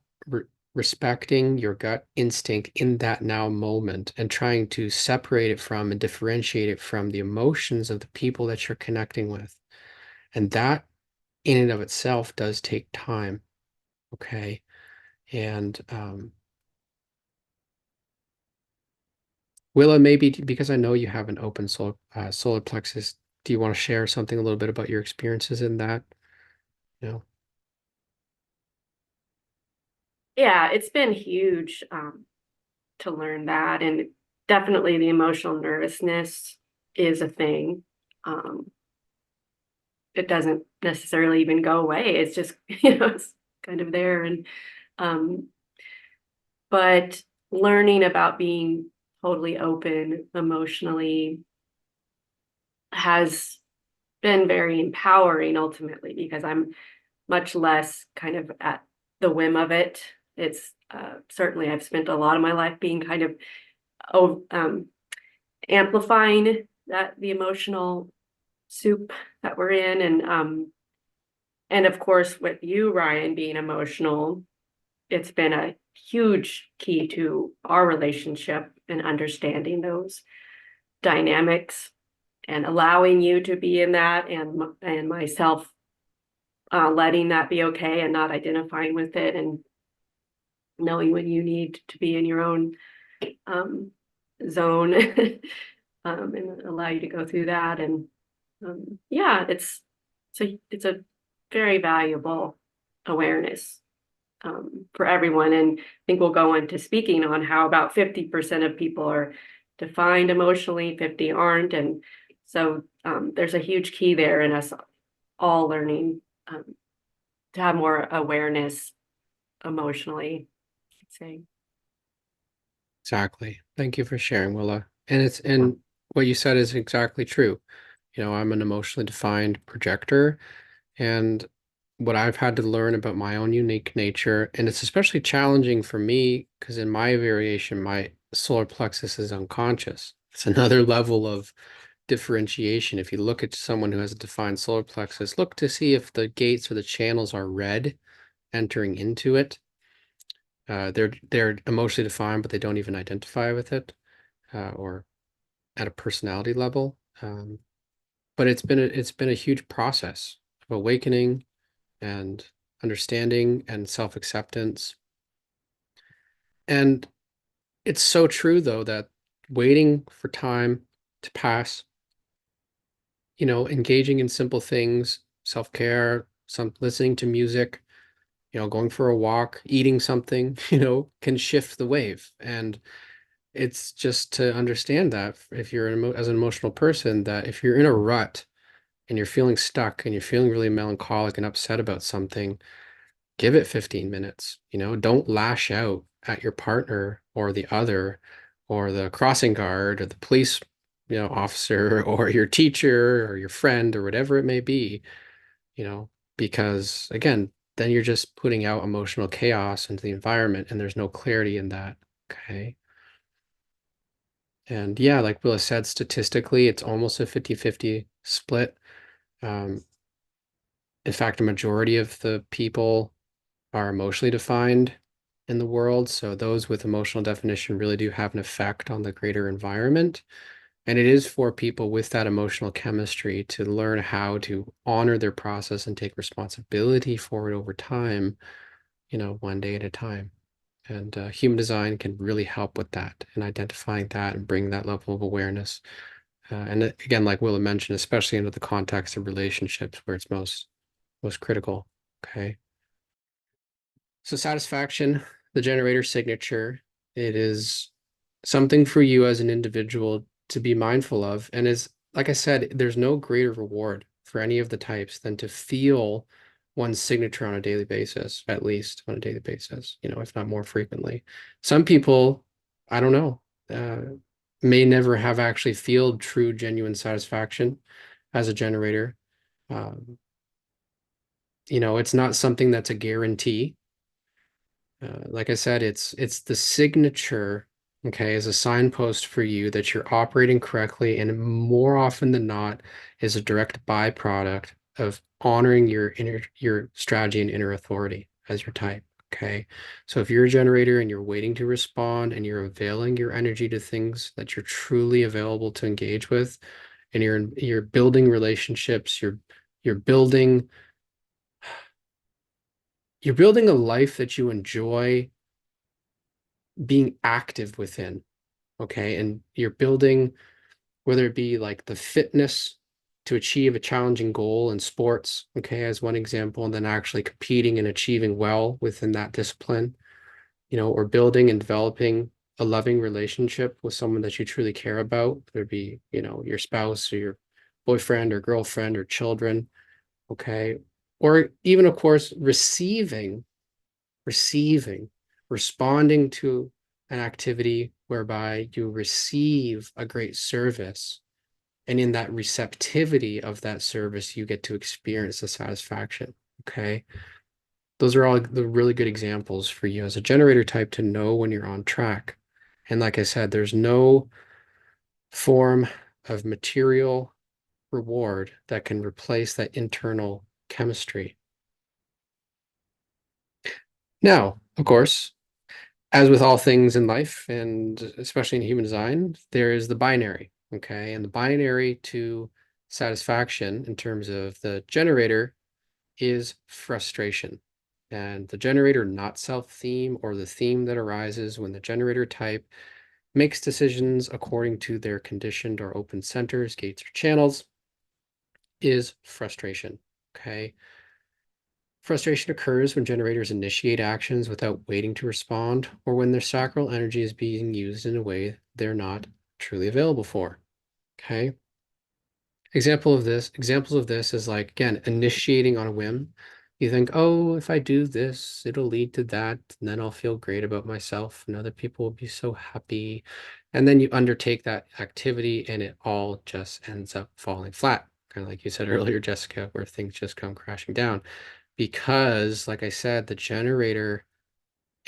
A: respecting your gut instinct in that now moment and trying to separate it from and differentiate it from the emotions of the people that you're connecting with. And that in and of itself does take time. Okay. And Willa, maybe because I know you have an open solar plexus, do you want to share something a little bit about your experiences in that? You know?
C: Yeah, it's been huge to learn that. And definitely the emotional nervousness is a thing. Um, it doesn't necessarily even go away. It's just, it's kind of there. Um, but learning about being totally open emotionally has been very empowering ultimately, because I'm much less kind of at the whim of it. It's certainly I've spent a lot of my life being kind of amplifying the emotional soup that we're in, and of course with you, Ryan, being emotional, it's been a huge key to our relationship and understanding those dynamics and allowing you to be in that, and myself letting that be okay and not identifying with it, and knowing when you need to be in your own zone and allow you to go through that. And yeah, it's a very valuable awareness for everyone. And I think we'll go into speaking on how about 50% of people are defined emotionally, 50 aren't. And so there's a huge key there in us all learning to have more awareness emotionally, I'd say.
A: Exactly. Thank you for sharing, Willa. And what you said is exactly true. I'm an emotionally defined projector, and what I've had to learn about my own unique nature, and it's especially challenging for me because in my variation, my solar plexus is unconscious. It's another level of differentiation. If you look at someone who has a defined solar plexus, look to see if the gates or the channels are red entering into it. They're emotionally defined, but they don't even identify with it, or at a personality level. But it's been a huge process of awakening and understanding and self-acceptance. And it's so true though that waiting for time to pass, engaging in simple things, self-care, some listening to music, going for a walk, eating something, can shift the wave. And it's just to understand that if you're as an emotional person, that if you're in a rut and you're feeling stuck and you're feeling really melancholic and upset about something, give it 15 minutes. Don't lash out at your partner or the other or the crossing guard or the police, officer or your teacher or your friend or whatever it may be, you know, because again, then you're just putting out emotional chaos into the environment and there's no clarity in that. Okay. And yeah, like Willa said, statistically, it's almost a 50-50 split. Um, in fact, a majority of the people are emotionally defined in the world. So those with emotional definition really do have an effect on the greater environment. And it is for people with that emotional chemistry to learn how to honor their process and take responsibility for it over time, one day at a time. And human design can really help with that and identifying that and bring that level of awareness. And again, like Willa mentioned, especially into the context of relationships where it's most critical. Okay. So satisfaction, the generator signature, it is something for you as an individual to be mindful of. And is, like I said, there's no greater reward for any of the types than to feel one's signature on a daily basis, at least on a daily basis, if not more frequently. Some people, I don't know, may never have actually feel true, genuine satisfaction as a generator. It's not something that's a guarantee. Like I said, it's the signature, okay, is a signpost for you that you're operating correctly, and more often than not is a direct byproduct of honoring your strategy and inner authority as your type. Okay. So if you're a generator and you're waiting to respond and you're availing your energy to things that you're truly available to engage with, and you're building relationships, you're building you're building a life that you enjoy being active within, okay? And you're building, whether it be like the fitness to achieve a challenging goal in sports, okay, as one example, and then actually competing and achieving well within that discipline, or building and developing a loving relationship with someone that you truly care about, whether it be, your spouse or your boyfriend or girlfriend or children, okay? Or even, of course, receiving, responding to an activity whereby you receive a great service. And in that receptivity of that service, you get to experience the satisfaction. Okay. Those are all the really good examples for you as a generator type to know when you're on track. And like I said, there's no form of material reward that can replace that internal chemistry. Now, of course, as with all things in life, and especially in human design, there is the binary, okay? And the binary to satisfaction in terms of the generator is frustration. And the generator not self theme, or the theme that arises when the generator type makes decisions according to their conditioned or open centers, gates, or channels, is frustration, okay? Frustration occurs when generators initiate actions without waiting to respond, or when their sacral energy is being used in a way they're not truly available for. Okay. Examples of this is like, again, initiating on a whim. You think, oh, if I do this, it'll lead to that, and then I'll feel great about myself, and other people will be so happy. And then you undertake that activity, and it all just ends up falling flat. Kind of like you said earlier, Jessica, where things just come crashing down. Because, like I said, the generator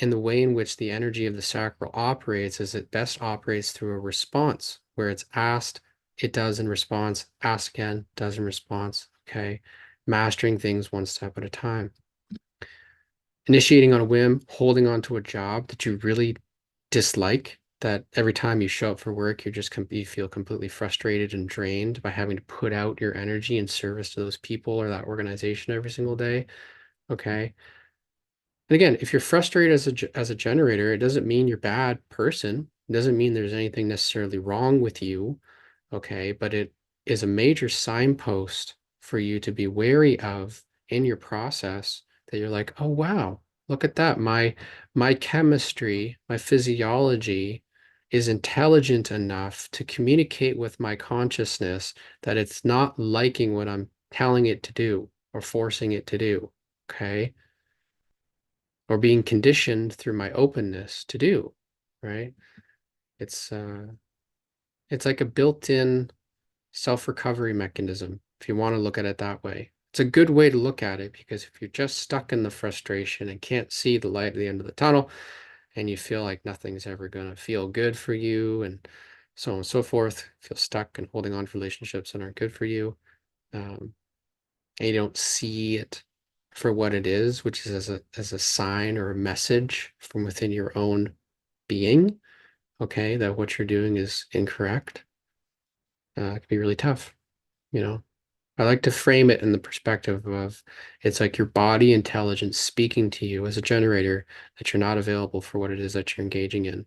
A: and the way in which the energy of the sacral operates is it best operates through a response where it's asked, it does in response, asked again, does in response. Okay. Mastering things one step at a time. Initiating on a whim, holding on to a job that you really dislike, that every time you show up for work, you feel completely frustrated and drained by having to put out your energy in service to those people or that organization every single day. Okay. And again, if you're frustrated as a generator, it doesn't mean you're a bad person. It doesn't mean there's anything necessarily wrong with you. Okay. But it is a major signpost for you to be wary of in your process, that you're like, oh wow, look at that. My chemistry, my physiology is intelligent enough to communicate with my consciousness that it's not liking what I'm telling it to do or forcing it to do. Okay. Or being conditioned through my openness to do, right? It's it's like a built-in self-recovery mechanism, if you want to look at it that way. It's a good way to look at it, because if you're just stuck in the frustration and can't see the light at the end of the tunnel, and you feel like nothing's ever going to feel good for you, and so on and so forth, feel stuck and holding on to relationships that aren't good for you, and you don't see it for what it is, which is as a sign or a message from within your own being, okay, that what you're doing is incorrect, it can be really tough, you know. I like to frame it in the perspective of, it's like your body intelligence speaking to you as a generator that you're not available for what it is that you're engaging in.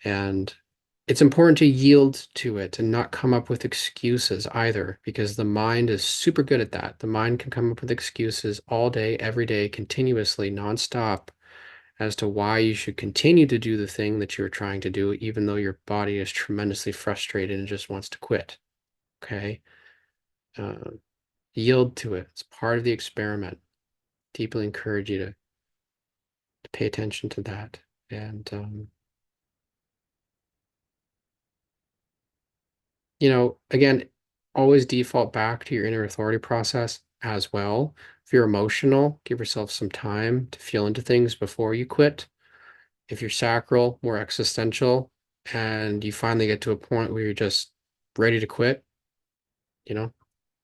A: And it's important to yield to it and not come up with excuses either, because the mind is super good at that. The mind can come up with excuses all day, every day, continuously, nonstop, as to why you should continue to do the thing that you're trying to do, even though your body is tremendously frustrated and just wants to quit. Okay? Yield to it. It's part of the experiment. Deeply encourage you to pay attention to that. And, again, always default back to your inner authority process as well. If you're emotional, give yourself some time to feel into things before you quit. If you're sacral, more existential, and you finally get to a point where you're just ready to quit,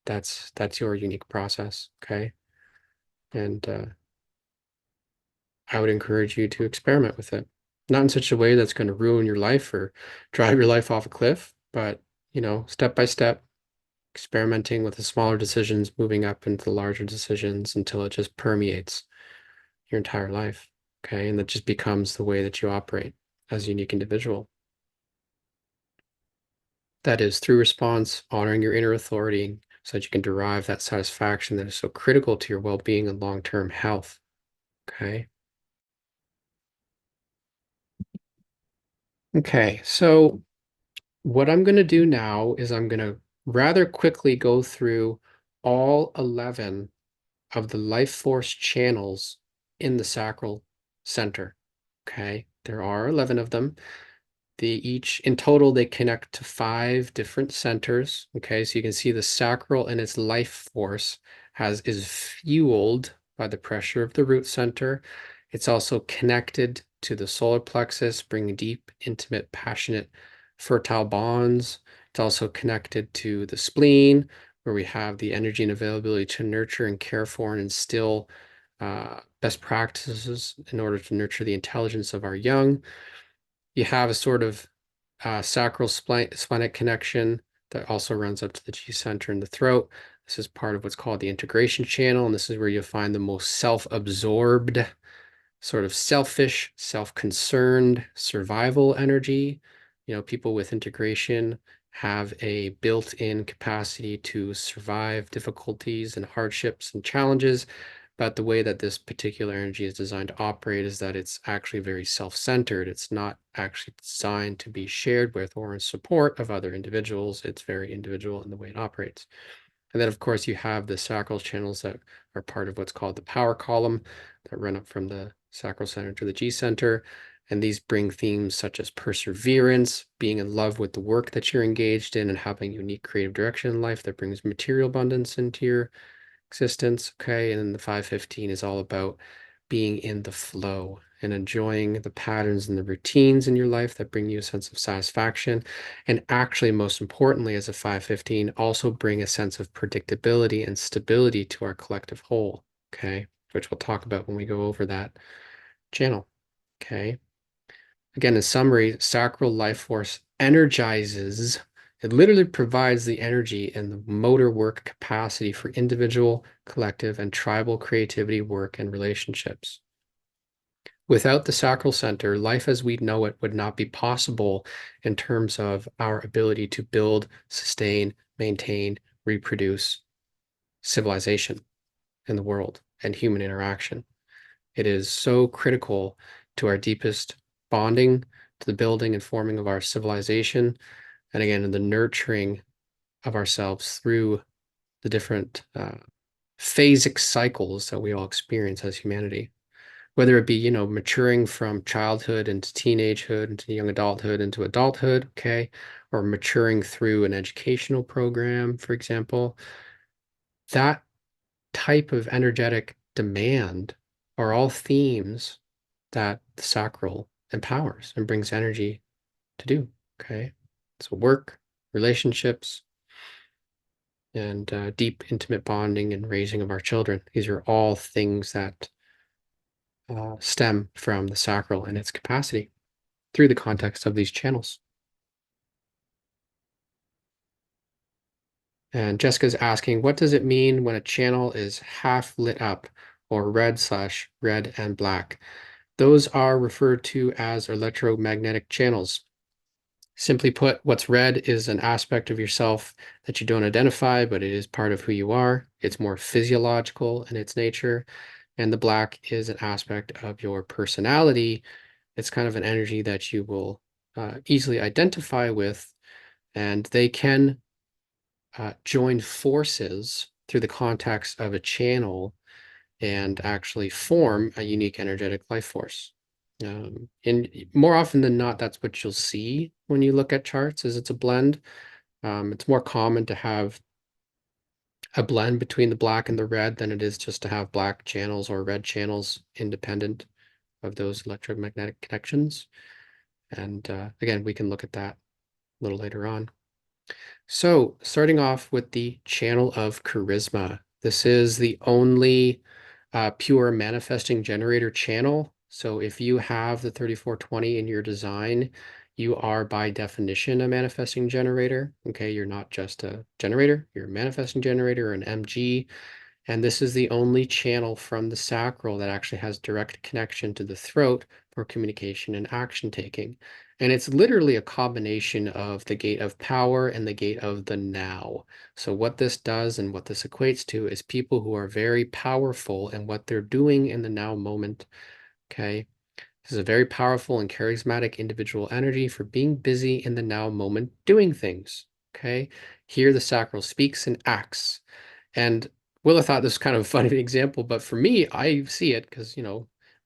A: that's your unique process. Okay. And I would encourage you to experiment with it. Not in such a way that's going to ruin your life or drive your life off a cliff, but step by step, experimenting with the smaller decisions, moving up into the larger decisions until it just permeates your entire life. Okay. And that just becomes the way that you operate as a unique individual. That is through response, honoring your inner authority so that you can derive that satisfaction that is so critical to your well-being and long-term health. Okay. Okay. So what I'm going to do now is I'm going to rather quickly go through all 11 of the life force channels in the sacral center. Okay. There are 11 of them. In total, they connect to 5 different centers. Okay, so you can see the sacral and its life force is fueled by the pressure of the root center. It's also connected to the solar plexus, bringing deep, intimate, passionate, fertile bonds. It's also connected to the spleen, where we have the energy and availability to nurture and care for and instill best practices in order to nurture the intelligence of our young. You have a sort of sacral splenic connection that also runs up to the G center in the throat. This is part of what's called the integration channel, and this is where you'll find the most self-absorbed, sort of selfish, self-concerned survival energy. People with integration have a built-in capacity to survive difficulties and hardships and challenges. But the way that this particular energy is designed to operate is that it's actually very self-centered. It's not actually designed to be shared with or in support of other individuals. It's very individual in the way it operates. And then, of course, you have the sacral channels that are part of what's called the power column that run up from the sacral center to the G center. And these bring themes such as perseverance, being in love with the work that you're engaged in, and having unique creative direction in life that brings material abundance into your existence. Okay. And then the 515 is all about being in the flow and enjoying the patterns and the routines in your life that bring you a sense of satisfaction. And actually, most importantly, as a 515, also bring a sense of predictability and stability to our collective whole. Okay. Which we'll talk about when we go over that channel. Okay. Again, in summary, sacral life force energizes. It literally provides the energy and the motor work capacity for individual, collective, and tribal creativity, work, and relationships. Without the sacral center, life as we know it would not be possible in terms of our ability to build, sustain, maintain, reproduce civilization in the world and human interaction. It is so critical to our deepest bonding, to the building and forming of our civilization, and again, in the nurturing of ourselves through the different phasic cycles that we all experience as humanity. Whether it be, maturing from childhood into teenagehood, into young adulthood, into adulthood, okay, or maturing through an educational program, for example, that type of energetic demand are all themes that the sacral empowers and brings energy to do. Okay. So work, relationships, and deep, intimate bonding and raising of our children. These are all things that stem from the sacral and its capacity through the context of these channels. And Jessica's asking, what does it mean when a channel is half lit up or red/red and black? Those are referred to as electromagnetic channels. Simply put, what's red is an aspect of yourself that you don't identify, but it is part of who you are. It's more physiological in its nature. And the black is an aspect of your personality. It's kind of an energy that you will easily identify with, and they can join forces through the context of a channel and actually form a unique energetic life force. And more often than not, that's what you'll see when you look at charts, is it's a blend. It's more common to have a blend between the black and the red than it is just to have black channels or red channels independent of those electromagnetic connections. And again, we can look at that a little later on. So starting off with the channel of charisma. This is the only pure manifesting generator channel. So if you have the 3420 in your design, you are by definition a manifesting generator. Okay, you're not just a generator, you're a manifesting generator or an MG. And this is the only channel from the sacral that actually has direct connection to the throat for communication and action taking. And it's literally a combination of the gate of power and the gate of the now. So what this does and what this equates to is people who are very powerful in what they're doing in the now moment. Okay. This is a very powerful and charismatic individual energy for being busy in the now moment doing things. Okay. Here the sacral speaks and acts. And Willa thought this was kind of a funny example, but for me, I see it because,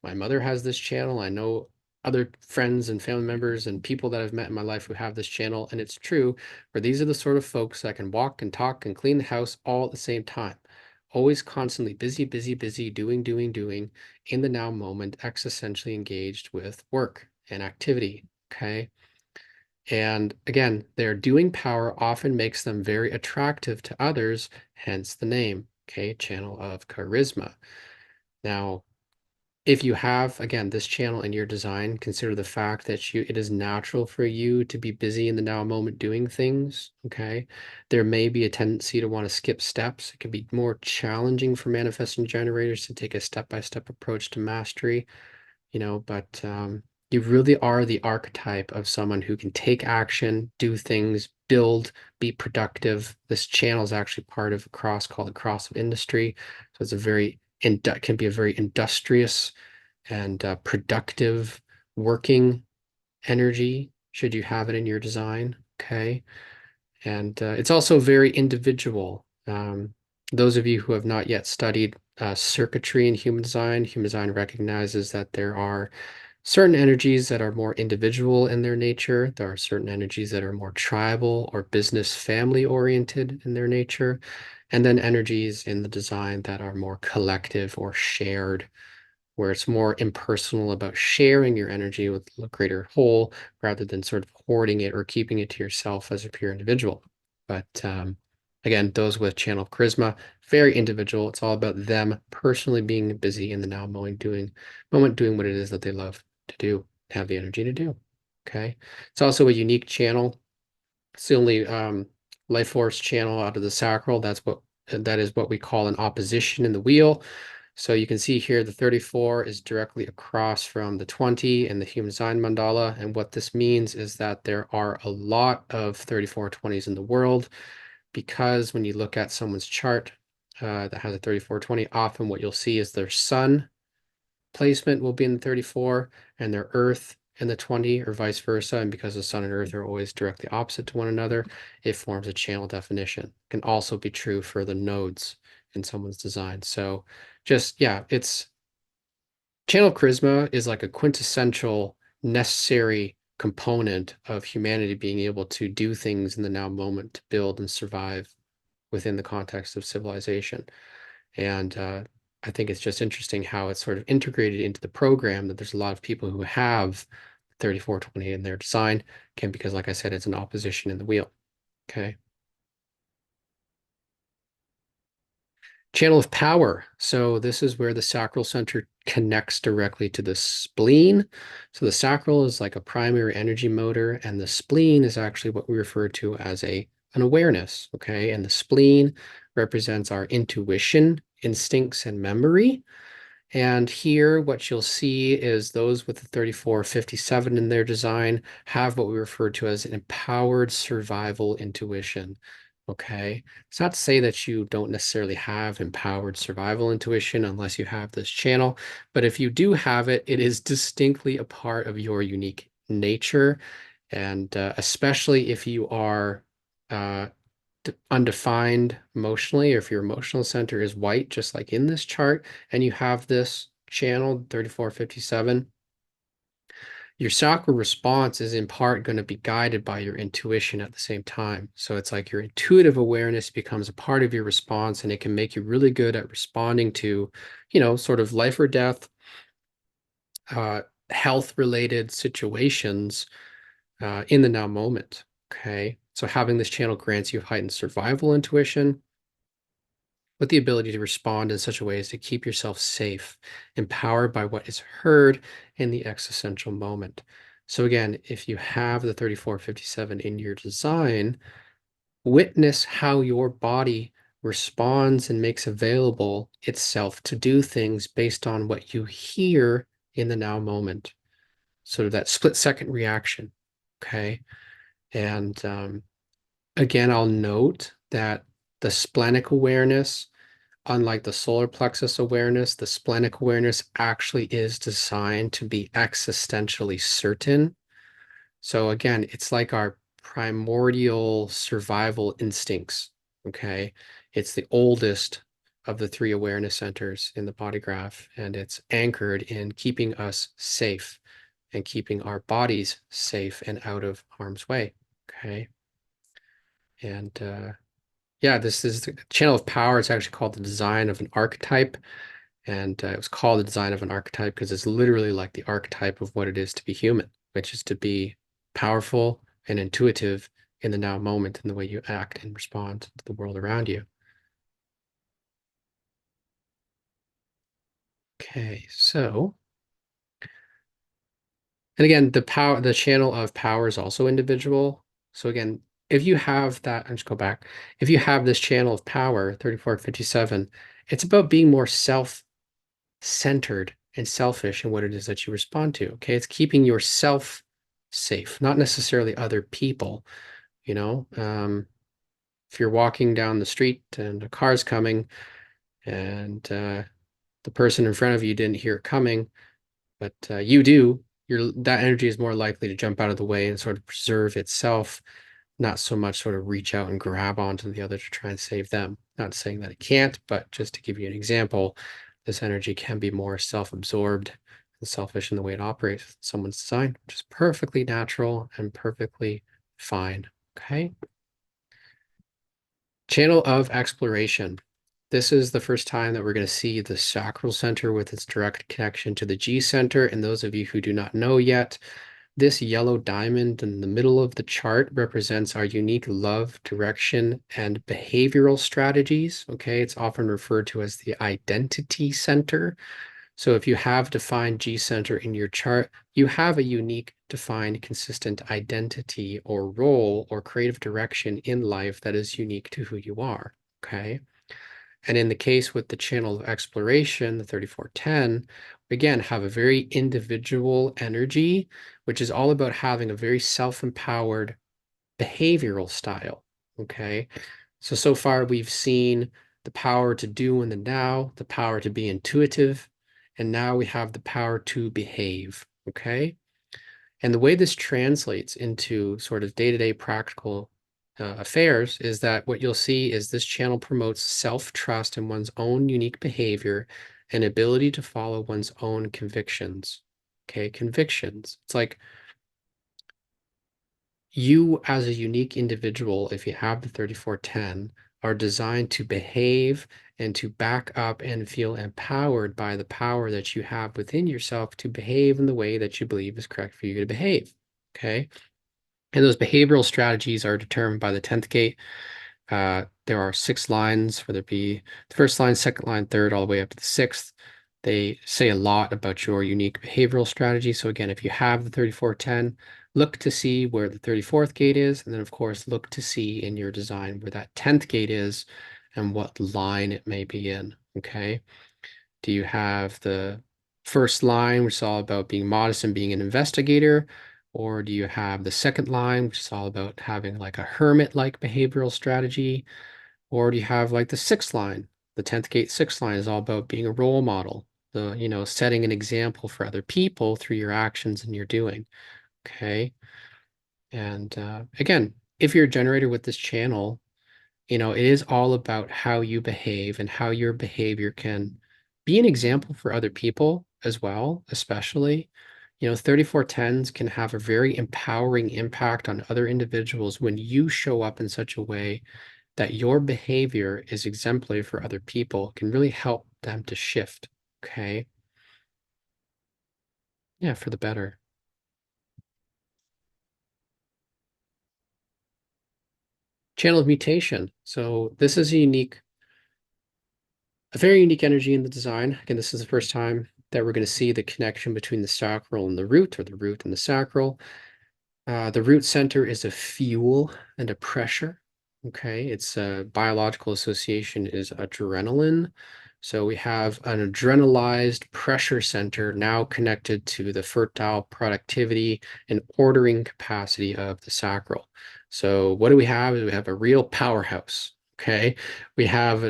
A: my mother has this channel. I know other friends and family members and people that I've met in my life who have this channel. And it's true, where these are the sort of folks that can walk and talk and clean the house all at the same time. Always constantly busy, busy, busy, doing, in the now moment, existentially engaged with work and activity. Okay. And again, their doing power often makes them very attractive to others, hence the name, okay, channel of charisma. Now, if you have, again, this channel in your design, consider the fact that it is natural for you to be busy in the now moment doing things, okay? There may be a tendency to want to skip steps. It can be more challenging for manifesting generators to take a step-by-step approach to mastery, but you really are the archetype of someone who can take action, do things, build, be productive. This channel is actually part of a cross called the cross of industry. So it's can be a very industrious and productive working energy, should you have it in your design. Okay. And it's also very individual. Those of you who have not yet studied circuitry in human design recognizes that there are certain energies that are more individual in their nature. There are certain energies that are more tribal or business family oriented in their nature. And then energies in the design that are more collective or shared, where it's more impersonal about sharing your energy with a greater whole rather than sort of hoarding it or keeping it to yourself as a pure individual. But again, those with channel charisma, very individual. It's all about them personally being busy in the now moment doing what it is that they love to do, have the energy to do. Okay. It's also a unique channel. It's the only life force channel out of the sacral. That is what we call an opposition in the wheel. So you can see here the 34 is directly across from the 20 in the human design mandala. And what this means is that there are a lot of 3420s in the world, because when you look at someone's chart that has a 3420, often what you'll see is their sun placement will be in the 34 and their earth in the 20, or vice versa. And because the sun and earth are always directly opposite to one another, it forms a channel definition. It can also be true for the nodes in someone's design. So it's channel charisma is like a quintessential necessary component of humanity being able to do things in the now moment, to build and survive within the context of civilization. And I think it's just interesting how it's sort of integrated into the program, that there's a lot of people who have 3420 in their design, because like I said, it's an opposition in the wheel. Okay. Channel of power. So this is where the sacral center connects directly to the spleen. So the sacral is like a primary energy motor, and the spleen is actually what we refer to as an awareness. Okay. And the spleen represents our intuition, instincts, and memory. And here, what you'll see is those with the 3457 in their design have what we refer to as an empowered survival intuition. Okay. It's not to say that you don't necessarily have empowered survival intuition unless you have this channel, but if you do have it, it is distinctly a part of your unique nature. And especially if you are undefined emotionally, or if your emotional center is white, just like in this chart, and you have this channel 3457, your chakra response is in part going to be guided by your intuition at the same time. So it's like your intuitive awareness becomes a part of your response, and it can make you really good at responding to, sort of life or death, health related situations in the now moment. Okay. So having this channel grants you heightened survival intuition with the ability to respond in such a way as to keep yourself safe, empowered by what is heard in the existential moment. So again, if you have the 3457 in your design, witness how your body responds and makes available itself to do things based on what you hear in the now moment. Sort of that split-second reaction. Okay. And again, I'll note that the splenic awareness, unlike the solar plexus awareness, the splenic awareness actually is designed to be existentially certain. So again, it's like our primordial survival instincts, okay? It's the oldest of the three awareness centers in the body graph, and it's anchored in keeping us safe and keeping our bodies safe and out of harm's way, okay? And yeah, this is the channel of power. It's actually called the design of an archetype. And it was called the design of an archetype because it's literally like the archetype of what it is to be human, which is to be powerful and intuitive in the now moment in the way you act and respond to the world around you. Okay, so, and again, the channel of power is also individual. So again, if you have that, I'll just go back. If you have this channel of power, 3457, it's about being more self-centered and selfish in what it is that you respond to. Okay. It's keeping yourself safe, not necessarily other people. You know, if you're walking down the street and a car's coming and the person in front of you didn't hear it coming, but you do, that energy is more likely to jump out of the way and sort of preserve itself, not so much sort of reach out and grab onto the other to try and save them. Not saying that it can't, but just to give you an example, this energy can be more self-absorbed and selfish in the way it operates in someone's design, which is perfectly natural and perfectly fine. Okay. Channel of exploration. This is the first time that we're going to see the sacral center with its direct connection to the G center. And those of you who do not know yet, this yellow diamond in the middle of the chart represents our unique love, direction, and behavioral strategies. Okay, it's often referred to as the identity center. So if you have defined G center in your chart, you have a unique, defined, consistent identity or role or creative direction in life that is unique to who you are. Okay. And in the case with the channel of exploration, the 3410, we again have a very individual energy, which is all about having a very self-empowered behavioral style. Okay. So far we've seen the power to do in the now, the power to be intuitive, and now we have the power to behave. Okay. And the way this translates into sort of day-to-day practical affairs is that what you'll see is this channel promotes self-trust in one's own unique behavior and ability to follow one's own convictions. Okay, convictions. It's like you as a unique individual, if you have the 3410, are designed to behave and to back up and feel empowered by the power that you have within yourself to behave in the way that you believe is correct for you to behave. Okay. And those behavioral strategies are determined by the 10th gate. There are 6 lines, whether it be the first line, second line, third, all the way up to the 6th. They say a lot about your unique behavioral strategy. So again, if you have the 3410, look to see where the 34th gate is. And then of course, look to see in your design where that 10th gate is and what line it may be in. Okay. Do you have the first line, which is all about being modest and being an investigator? Or do you have the second line, which is all about having like a hermit-like behavioral strategy? Or do you have like the sixth line? The 10th gate sixth line is all about being a role model, setting an example for other people through your actions and your doing. Okay. And again, if you're a generator with this channel, it is all about how you behave and how your behavior can be an example for other people as well, especially. 3410s can have a very empowering impact on other individuals when you show up in such a way that your behavior is exemplary for other people, can really help them to shift. Okay. Yeah, for the better. Channel of mutation. So this is a very unique energy in the design. Again, this is the first time that we're going to see the connection between the sacral and the root, or the root and the sacral. The root center is a fuel and a pressure. Okay, its biological association is adrenaline. So we have an adrenalized pressure center now connected to the fertile productivity and ordering capacity of the sacral. So what do we have? We have a real powerhouse. Okay, we have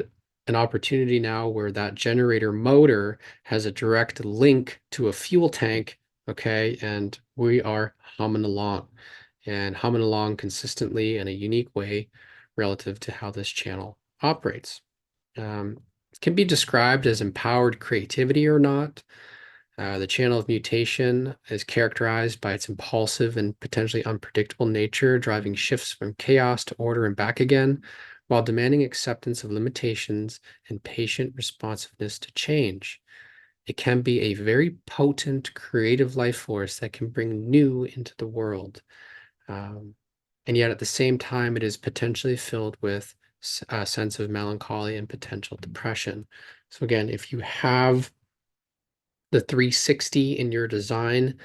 A: an opportunity now where that generator motor has a direct link to a fuel tank. Okay, and we are humming along consistently in a unique way relative to how this channel operates. It can be described as empowered creativity or not. The channel of mutation is characterized by its impulsive and potentially unpredictable nature, driving shifts from chaos to order and back again, while demanding acceptance of limitations and patient responsiveness to change. It can be a very potent creative life force that can bring new into the world. And yet at the same time, it is potentially filled with a sense of melancholy and potential depression. So again, if you have the 360 in your design,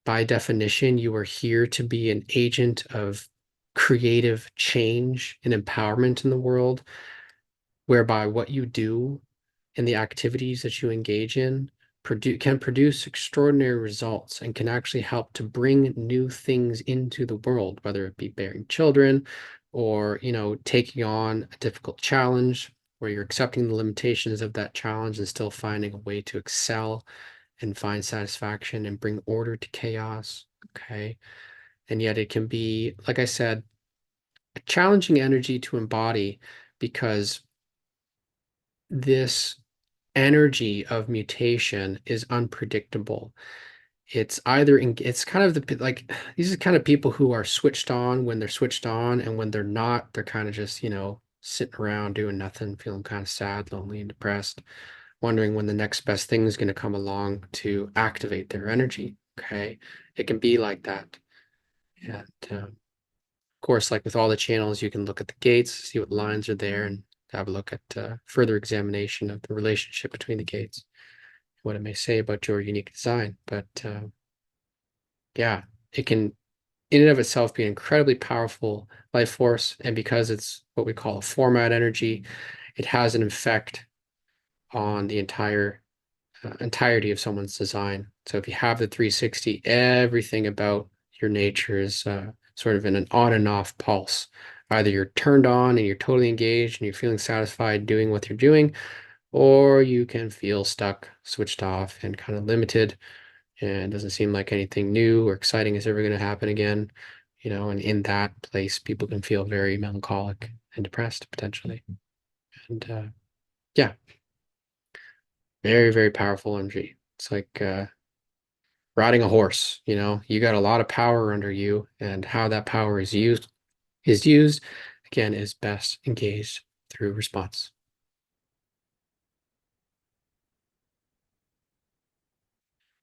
A: by definition, you are here to be an agent of creative change and empowerment in the world, whereby what you do and the activities that you engage in can produce extraordinary results and can actually help to bring new things into the world, whether it be bearing children or, taking on a difficult challenge where you're accepting the limitations of that challenge and still finding a way to excel and find satisfaction and bring order to chaos. Okay. And yet it can be, like I said, a challenging energy to embody because this energy of mutation is unpredictable. It's kind of these are kind of people who are switched on when they're switched on, and when they're not, they're kind of just, sitting around doing nothing, feeling kind of sad, lonely, and depressed, wondering when the next best thing is going to come along to activate their energy. Okay. It can be like that. And of course, like with all the channels, you can look at the gates, see what lines are there, and have a look at further examination of the relationship between the gates, what it may say about your unique design. But yeah, it can, in and of itself, be an incredibly powerful life force. And because it's what we call a format energy, it has an effect on the entirety of someone's design. So if you have the 360, everything about your nature is sort of in an on and off pulse. Either you're turned on and you're totally engaged and you're feeling satisfied doing what you're doing, or you can feel stuck, switched off, and kind of limited, and it doesn't seem like anything new or exciting is ever going to happen again. And in that place, people can feel very melancholic and depressed potentially. And yeah, very, very powerful energy. It's like riding a horse. You got a lot of power under you, and how that power is used again is best engaged through response.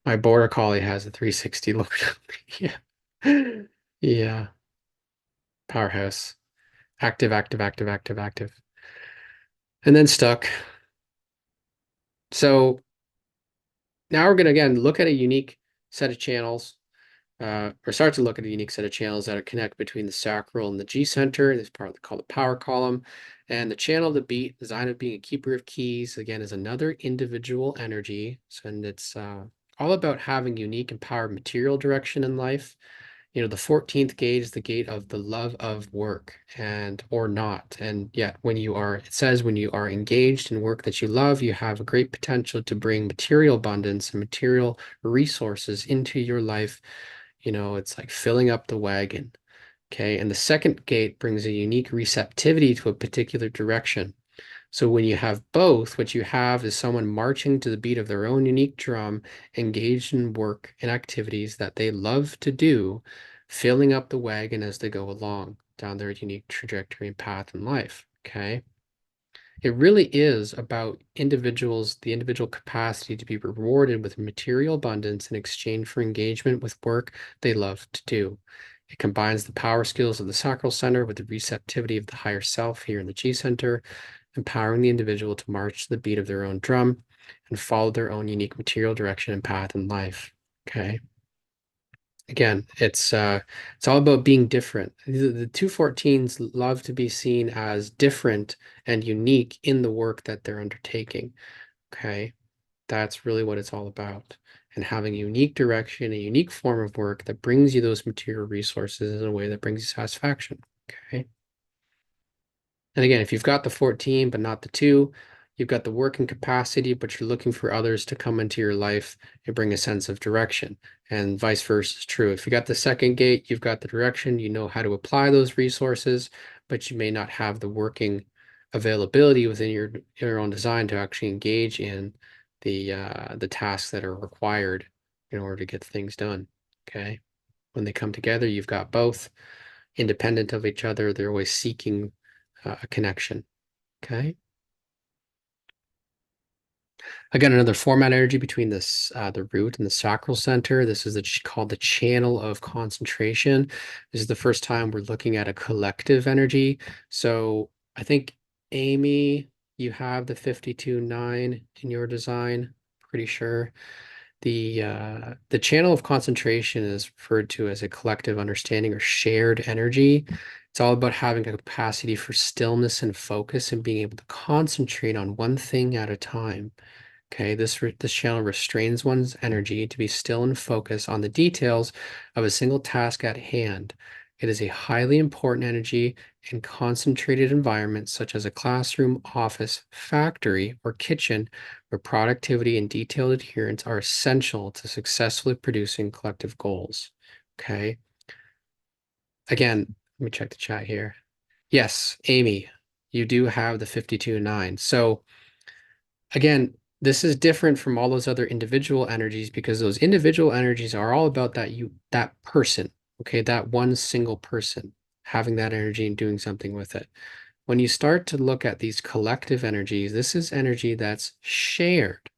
A: My border collie has a 360 look. Yeah. Yeah. Powerhouse. Active, active, active, active, active. And then stuck. So now we're going to again look at a unique set of channels or start to look at a unique set of channels that are connect between the sacral and the G center. This part called the power column. And the channel of the beat, design of being a keeper of keys, again, is another individual energy. So, and it's all about having unique empowered material direction in life. You know, the 14th gate is the gate of the love of work and or not. And yet when you are, it says when you are engaged in work that you love, you have a great potential to bring material abundance and material resources into your life. You know, it's like filling up the wagon. Okay. And the second gate brings a unique receptivity to a particular direction. So when you have both, what you have is someone marching to the beat of their own unique drum, engaged in work and activities that they love to do, filling up the wagon as they go along down their unique trajectory and path in life. Okay. It really is about individuals, the individual capacity to be rewarded with material abundance in exchange for engagement with work they love to do. It combines the power skills of the sacral center with the receptivity of the higher self here in the G center, empowering the individual to march to the beat of their own drum and follow their own unique material direction and path in life. Okay. Again, it's all about being different. The 214s love to be seen as different and unique in the work that they're undertaking. Okay. That's really what it's all about. And having a unique direction, a unique form of work that brings you those material resources in a way that brings you satisfaction. Okay. And again, if you've got the 14, but not the 2, you've got the working capacity, but you're looking for others to come into your life and bring a sense of direction. And vice versa is true. If you got the second gate, you've got the direction, you know how to apply those resources, but you may not have the working availability within your own design to actually engage in the tasks that are required in order to get things done. Okay. When they come together, you've got both independent of each other. They're always seeking a connection. Okay. I got another format energy between this the root and the sacral center. This is called the channel of concentration. This is the first time we're looking at a collective energy. So I think, Amy, you have the 52-9 in your design, pretty sure. The channel of concentration is referred to as a collective understanding or shared energy. It's all about having a capacity for stillness and focus and being able to concentrate on one thing at a time. Okay, this channel restrains one's energy to be still and focus on the details of a single task at hand. It is a highly important energy in concentrated environments such as a classroom, office, factory, or kitchen, where productivity and detailed adherence are essential to successfully producing collective goals. Okay. Again, let me check the chat here. Yes, Amy, you do have the 52-9. So again, this is different from all those other individual energies because those individual energies are all about that person, okay, that one single person having that energy and doing something with it. When you start to look at these collective energies, this is energy that's shared.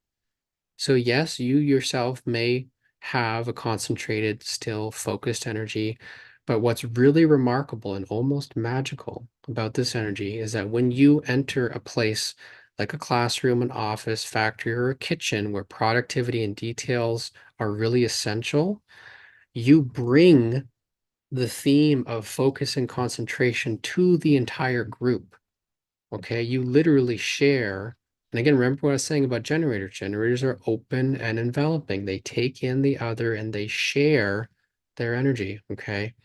A: So yes, you yourself may have a concentrated, still focused energy, but what's really remarkable and almost magical about this energy is that when you enter a place like a classroom, an office, factory, or a kitchen where productivity and details are really essential, you bring the theme of focus and concentration to the entire group. Okay, you literally share. And again, remember what I was saying about generators. Generators are open and enveloping. They take in the other and they share their energy. Okay.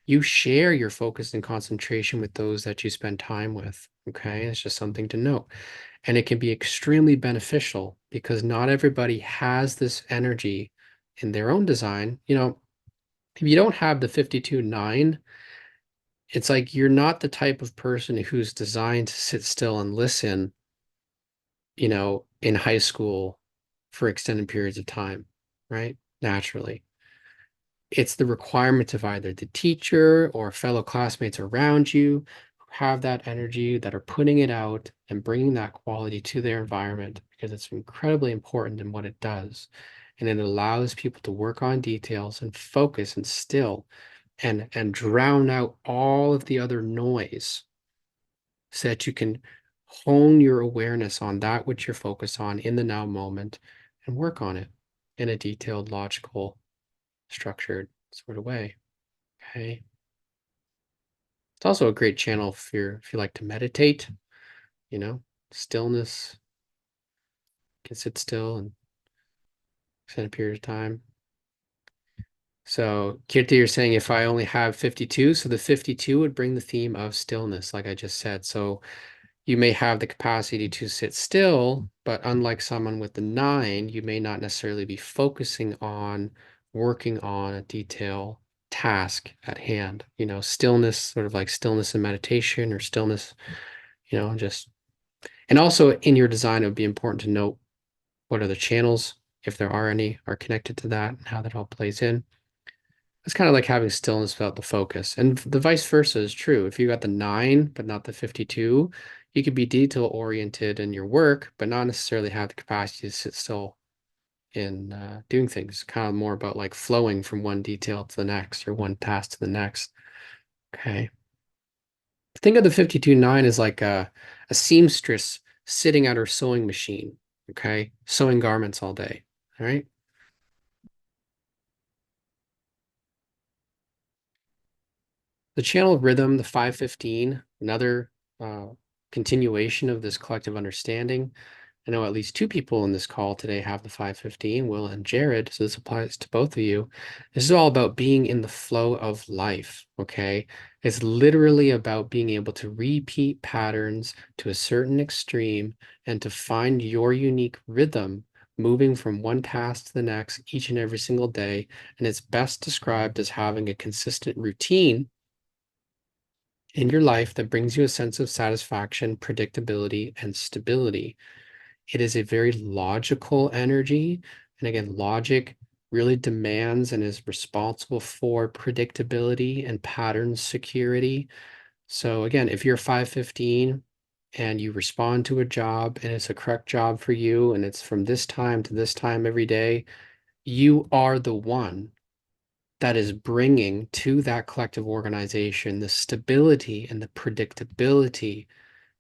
A: You share your focus and concentration with those that you spend time with. Okay. It's just something to note. And it can be extremely beneficial because not everybody has this energy in their own design. You know, if you don't have the 52-9, it's like you're not the type of person who's designed to sit still and listen, you know, in high school for extended periods of time, right? Naturally. It's the requirement of either the teacher or fellow classmates around you who have that energy, that are putting it out and bringing that quality to their environment because it's incredibly important in what it does. And it allows people to work on details and focus and still and drown out all of the other noise so that you can hone your awareness on that which you're focused on in the now moment and work on it in a detailed, logical, structured sort of way. Okay. It's also a great channel if you like to meditate, stillness, can sit still and extended period of time. So Kirti, you're saying if I only have 52, so the 52 would bring the theme of stillness, like I just said. So you may have the capacity to sit still, but unlike someone with the 9, you may not necessarily be focusing on working on a detail task at hand. Stillness, sort of like stillness in meditation or stillness, just. And also in your design, it would be important to note what other channels, if there are any, are connected to that and how that all plays in. It's kind of like having stillness without the focus. And the vice versa is true. If you got the 9, but not the 52, you could be detail oriented in your work, but not necessarily have the capacity to sit still in doing things. Kind of more about like flowing from one detail to the next or one task to the next. Okay. Think of the 52-9 as like a seamstress sitting at her sewing machine. Okay. Sewing garments all day. All right. The channel of rhythm, the 515, another continuation of this collective understanding. I know at least 2 people in this call today have the 515, Will and Jared, so this applies to both of you. This is all about being in the flow of life, okay? It's literally about being able to repeat patterns to a certain extreme and to find your unique rhythm moving from one task to the next each and every single day. And it's best described as having a consistent routine in your life that brings you a sense of satisfaction, predictability, and stability. It is a very logical energy. And again, logic really demands and is responsible for predictability and pattern security. So again, if you're 515 and you respond to a job and it's a correct job for you and it's from this time to this time every day, you are the one that is bringing to that collective organization the stability and the predictability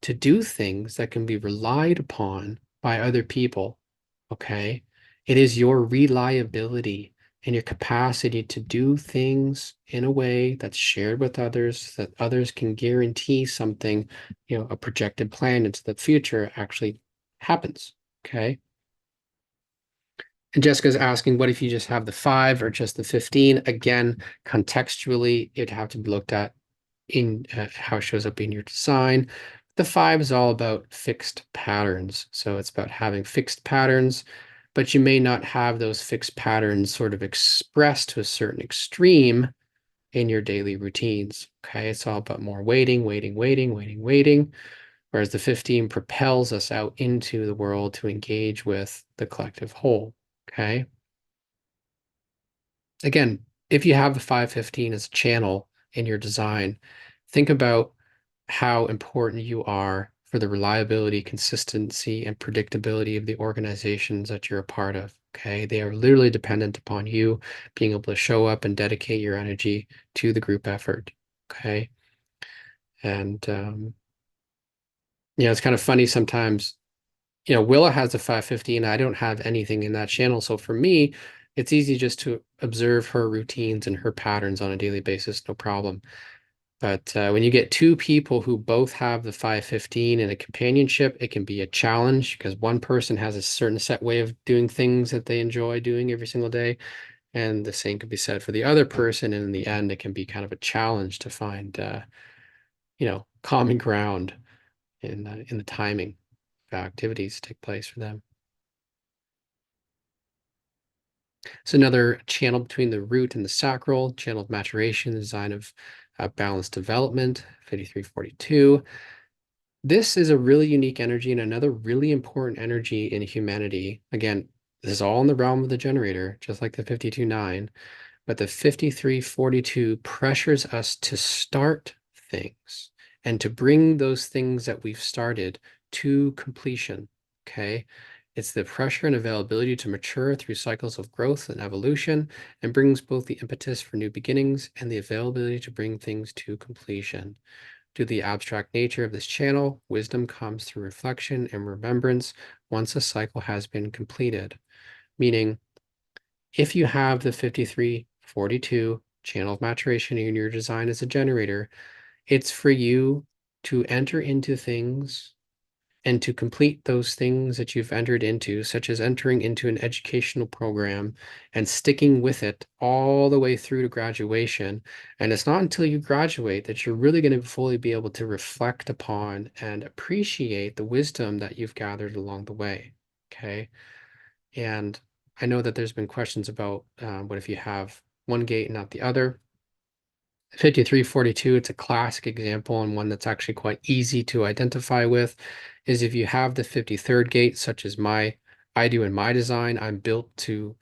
A: to do things that can be relied upon by other people. Okay. It is your reliability and your capacity to do things in a way that's shared with others, that others can guarantee something, a projected plan into the future actually happens. Okay. And Jessica's asking, what if you just have the 5 or just the 15? Again, contextually, it'd have to be looked at in how it shows up in your design. The 5 is all about fixed patterns. So it's about having fixed patterns, but you may not have those fixed patterns sort of expressed to a certain extreme in your daily routines. Okay. It's all about more waiting, waiting, waiting, waiting, waiting. Whereas the 15 propels us out into the world to engage with the collective whole. Okay. Again, if you have the 515 as a channel in your design, think about how important you are for the reliability, consistency, and predictability of the organizations that you're a part of. Okay. They are literally dependent upon you being able to show up and dedicate your energy to the group effort. Okay. And, it's kind of funny sometimes, Willa has a 550 and I don't have anything in that channel. So for me, it's easy just to observe her routines and her patterns on a daily basis, no problem. But when you get 2 people who both have the 515 in a companionship, it can be a challenge because one person has a certain set way of doing things that they enjoy doing every single day. And the same could be said for the other person. And in the end, it can be kind of a challenge to find, common ground in the timing of activities to take place for them. So another channel between the root and the sacral, channel of maturation, the design of balanced development, 5342. This is a really unique energy and another really important energy in humanity. Again, this is all in the realm of the generator, just like the 52-9, but the 5342 pressures us to start things and to bring those things that we've started to completion. Okay. It's the pressure and availability to mature through cycles of growth and evolution and brings both the impetus for new beginnings and the availability to bring things to completion. Due to the abstract nature of this channel, wisdom comes through reflection and remembrance once a cycle has been completed. Meaning, if you have the 5342 channel of maturation in your design as a generator, it's for you to enter into things and to complete those things that you've entered into, such as entering into an educational program and sticking with it all the way through to graduation. And it's not until you graduate that you're really going to fully be able to reflect upon and appreciate the wisdom that you've gathered along the way. Okay. And I know that there's been questions about what if you have one gate and not the other. 5342, it's a classic example and one that's actually quite easy to identify with, is if you have the 53rd gate, such as I do in my design, I'm built to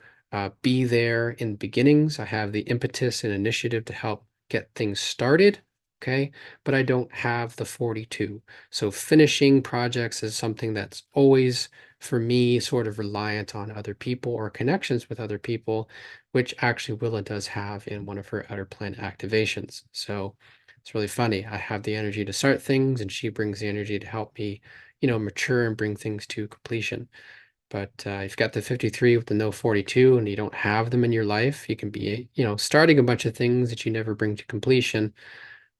A: be there in the beginnings. I have the impetus and initiative to help get things started, okay? But I don't have the 42. So finishing projects is something that's always, for me, sort of reliant on other people or connections with other people, which actually Willa does have in one of her outer planet activations. So it's really funny. I have the energy to start things, and she brings the energy to help me, mature and bring things to completion. But if you've got the 53 with the no 42 and you don't have them in your life, you can be, starting a bunch of things that you never bring to completion.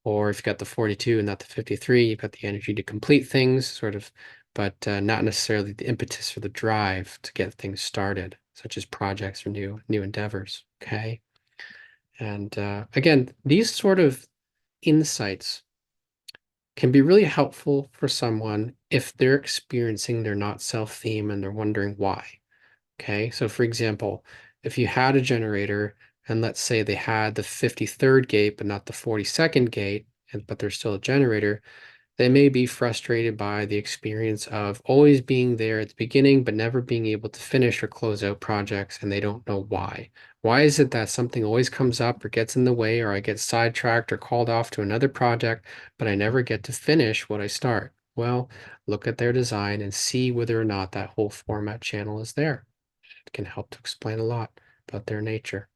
A: Or if you've got the 42 and not the 53, you've got the energy to complete things, sort of, but not necessarily the impetus or the drive to get things started, such as projects or new endeavors. Okay. And again, these sort of insights can be really helpful for someone if they're experiencing their not self theme and they're wondering why. Okay. So for example, if you had a generator and let's say they had the 53rd gate, but not the 42nd gate, but they're still a generator, they may be frustrated by the experience of always being there at the beginning, but never being able to finish or close out projects, and they don't know why. Why is it that something always comes up or gets in the way, or I get sidetracked or called off to another project, but I never get to finish what I start? Well, look at their design and see whether or not that whole format channel is there. It can help to explain a lot about their nature.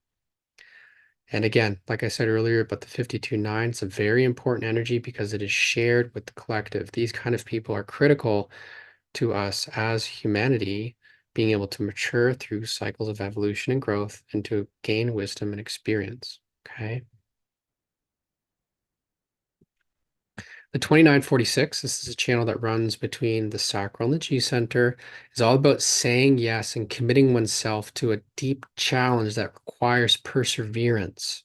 A: And again, like I said earlier, but the 52-9 is a very important energy because it is shared with the collective. These kind of people are critical to us as humanity, being able to mature through cycles of evolution and growth and to gain wisdom and experience. Okay. The 2946, this is a channel that runs between the sacral and the G center, is all about saying yes and committing oneself to a deep challenge that requires perseverance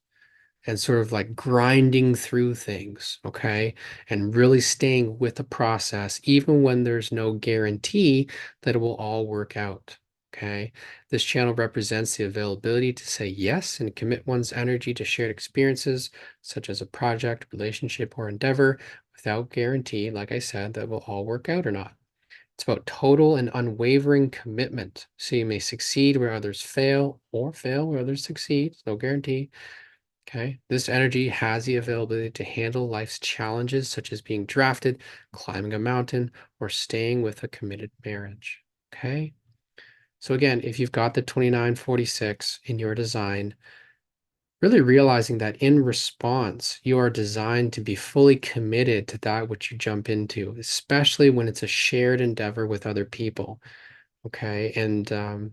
A: and sort of like grinding through things, okay? And really staying with the process, even when there's no guarantee that it will all work out, okay? This channel represents the availability to say yes and commit one's energy to shared experiences, such as a project, relationship, or endeavor, without guarantee, like I said, that will all work out or not. It's about total and unwavering commitment. So you may succeed where others fail or fail where others succeed. No guarantee. Okay. This energy has the availability to handle life's challenges, such as being drafted, climbing a mountain, or staying with a committed marriage. Okay. So again, if you've got the 2946 in your design, really realizing that in response, you are designed to be fully committed to that which you jump into, especially when it's a shared endeavor with other people. Okay. And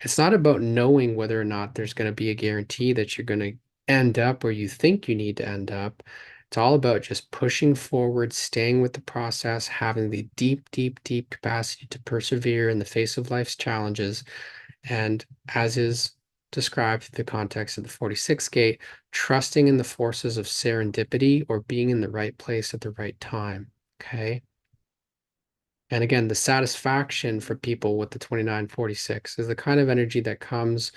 A: it's not about knowing whether or not there's going to be a guarantee that you're going to end up where you think you need to end up. It's all about just pushing forward, staying with the process, having the deep, deep, deep capacity to persevere in the face of life's challenges. And as is described in the context of the 46th gate, trusting in the forces of serendipity or being in the right place at the right time. Okay. And again, the satisfaction for people with the 2946 is the kind of energy that comes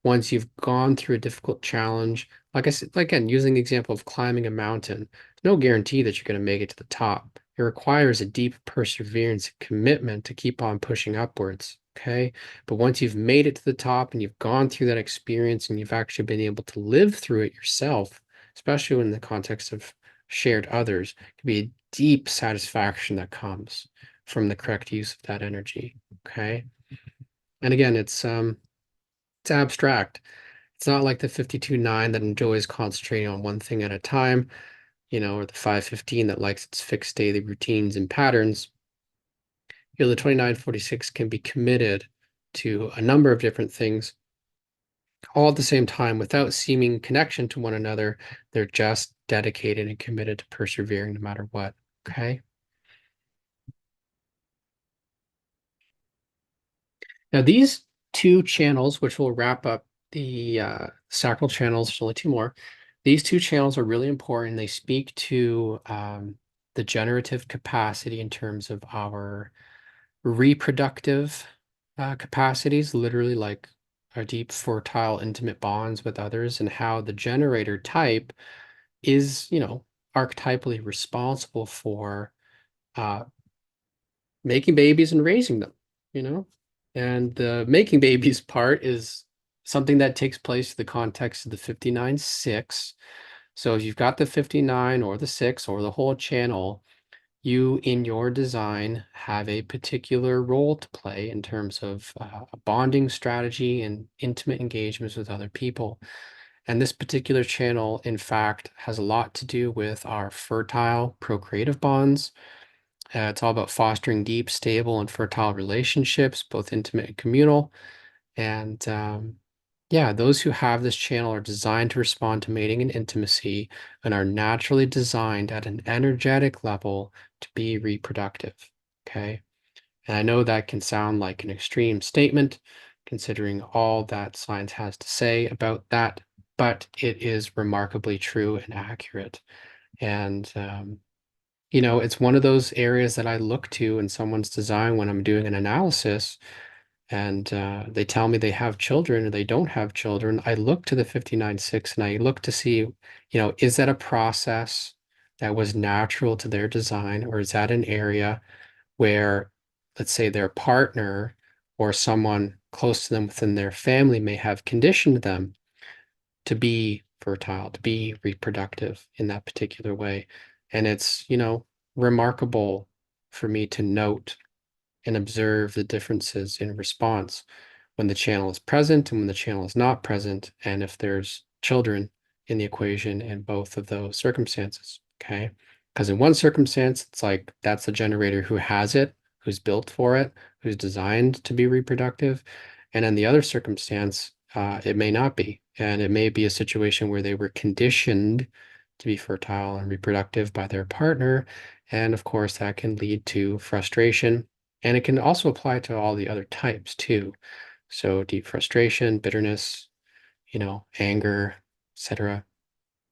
A: once you've gone through a difficult challenge. Like I said, again, using the example of climbing a mountain, there's no guarantee that you're going to make it to the top. It requires a deep perseverance and commitment to keep on pushing upwards. Okay. But once you've made it to the top and you've gone through that experience and you've actually been able to live through it yourself, especially in the context of shared others, it can be a deep satisfaction that comes from the correct use of that energy. Okay. And again, it's abstract. It's not like the 52-9 that enjoys concentrating on one thing at a time, or the 515 that likes its fixed daily routines and patterns. The 2946 can be committed to a number of different things all at the same time without seeming connection to one another. They're just dedicated and committed to persevering no matter what. Okay. Now, these two channels, which will wrap up the sacral channels, there's only two more. These two channels are really important. They speak to the generative capacity in terms of our reproductive capacities, literally like our deep, fertile, intimate bonds with others, and how the generator type is, archetypally responsible for uh, making babies and raising them, you know? And the making babies part is something that takes place in the context of the 59-6. So if you've got the 59 or the 6 or the whole channel, you in your design have a particular role to play in terms of a bonding strategy and intimate engagements with other people. And this particular channel, in fact, has a lot to do with our fertile procreative bonds. It's all about fostering deep, stable, and fertile relationships, both intimate and communal. And yeah, those who have this channel are designed to respond to mating and intimacy and are naturally designed at an energetic level to be reproductive. Okay. And I know that can sound like an extreme statement, considering all that science has to say about that, but it is remarkably true and accurate. And it's one of those areas that I look to in someone's design when I'm doing an analysis and they tell me they have children or they don't have children. I look to the 59-6 and I look to see, is that a process that was natural to their design, or is that an area where, let's say, their partner or someone close to them within their family may have conditioned them to be fertile, to be reproductive in that particular way. And it's, remarkable for me to note and observe the differences in response when the channel is present and when the channel is not present, and if there's children in the equation in both of those circumstances. Okay. Because in one circumstance, it's like that's the generator who has it, who's built for it, who's designed to be reproductive. And in the other circumstance, it may not be. And it may be a situation where they were conditioned to be fertile and reproductive by their partner. And of course, that can lead to frustration. And it can also apply to all the other types too. So deep frustration, bitterness, anger, etc.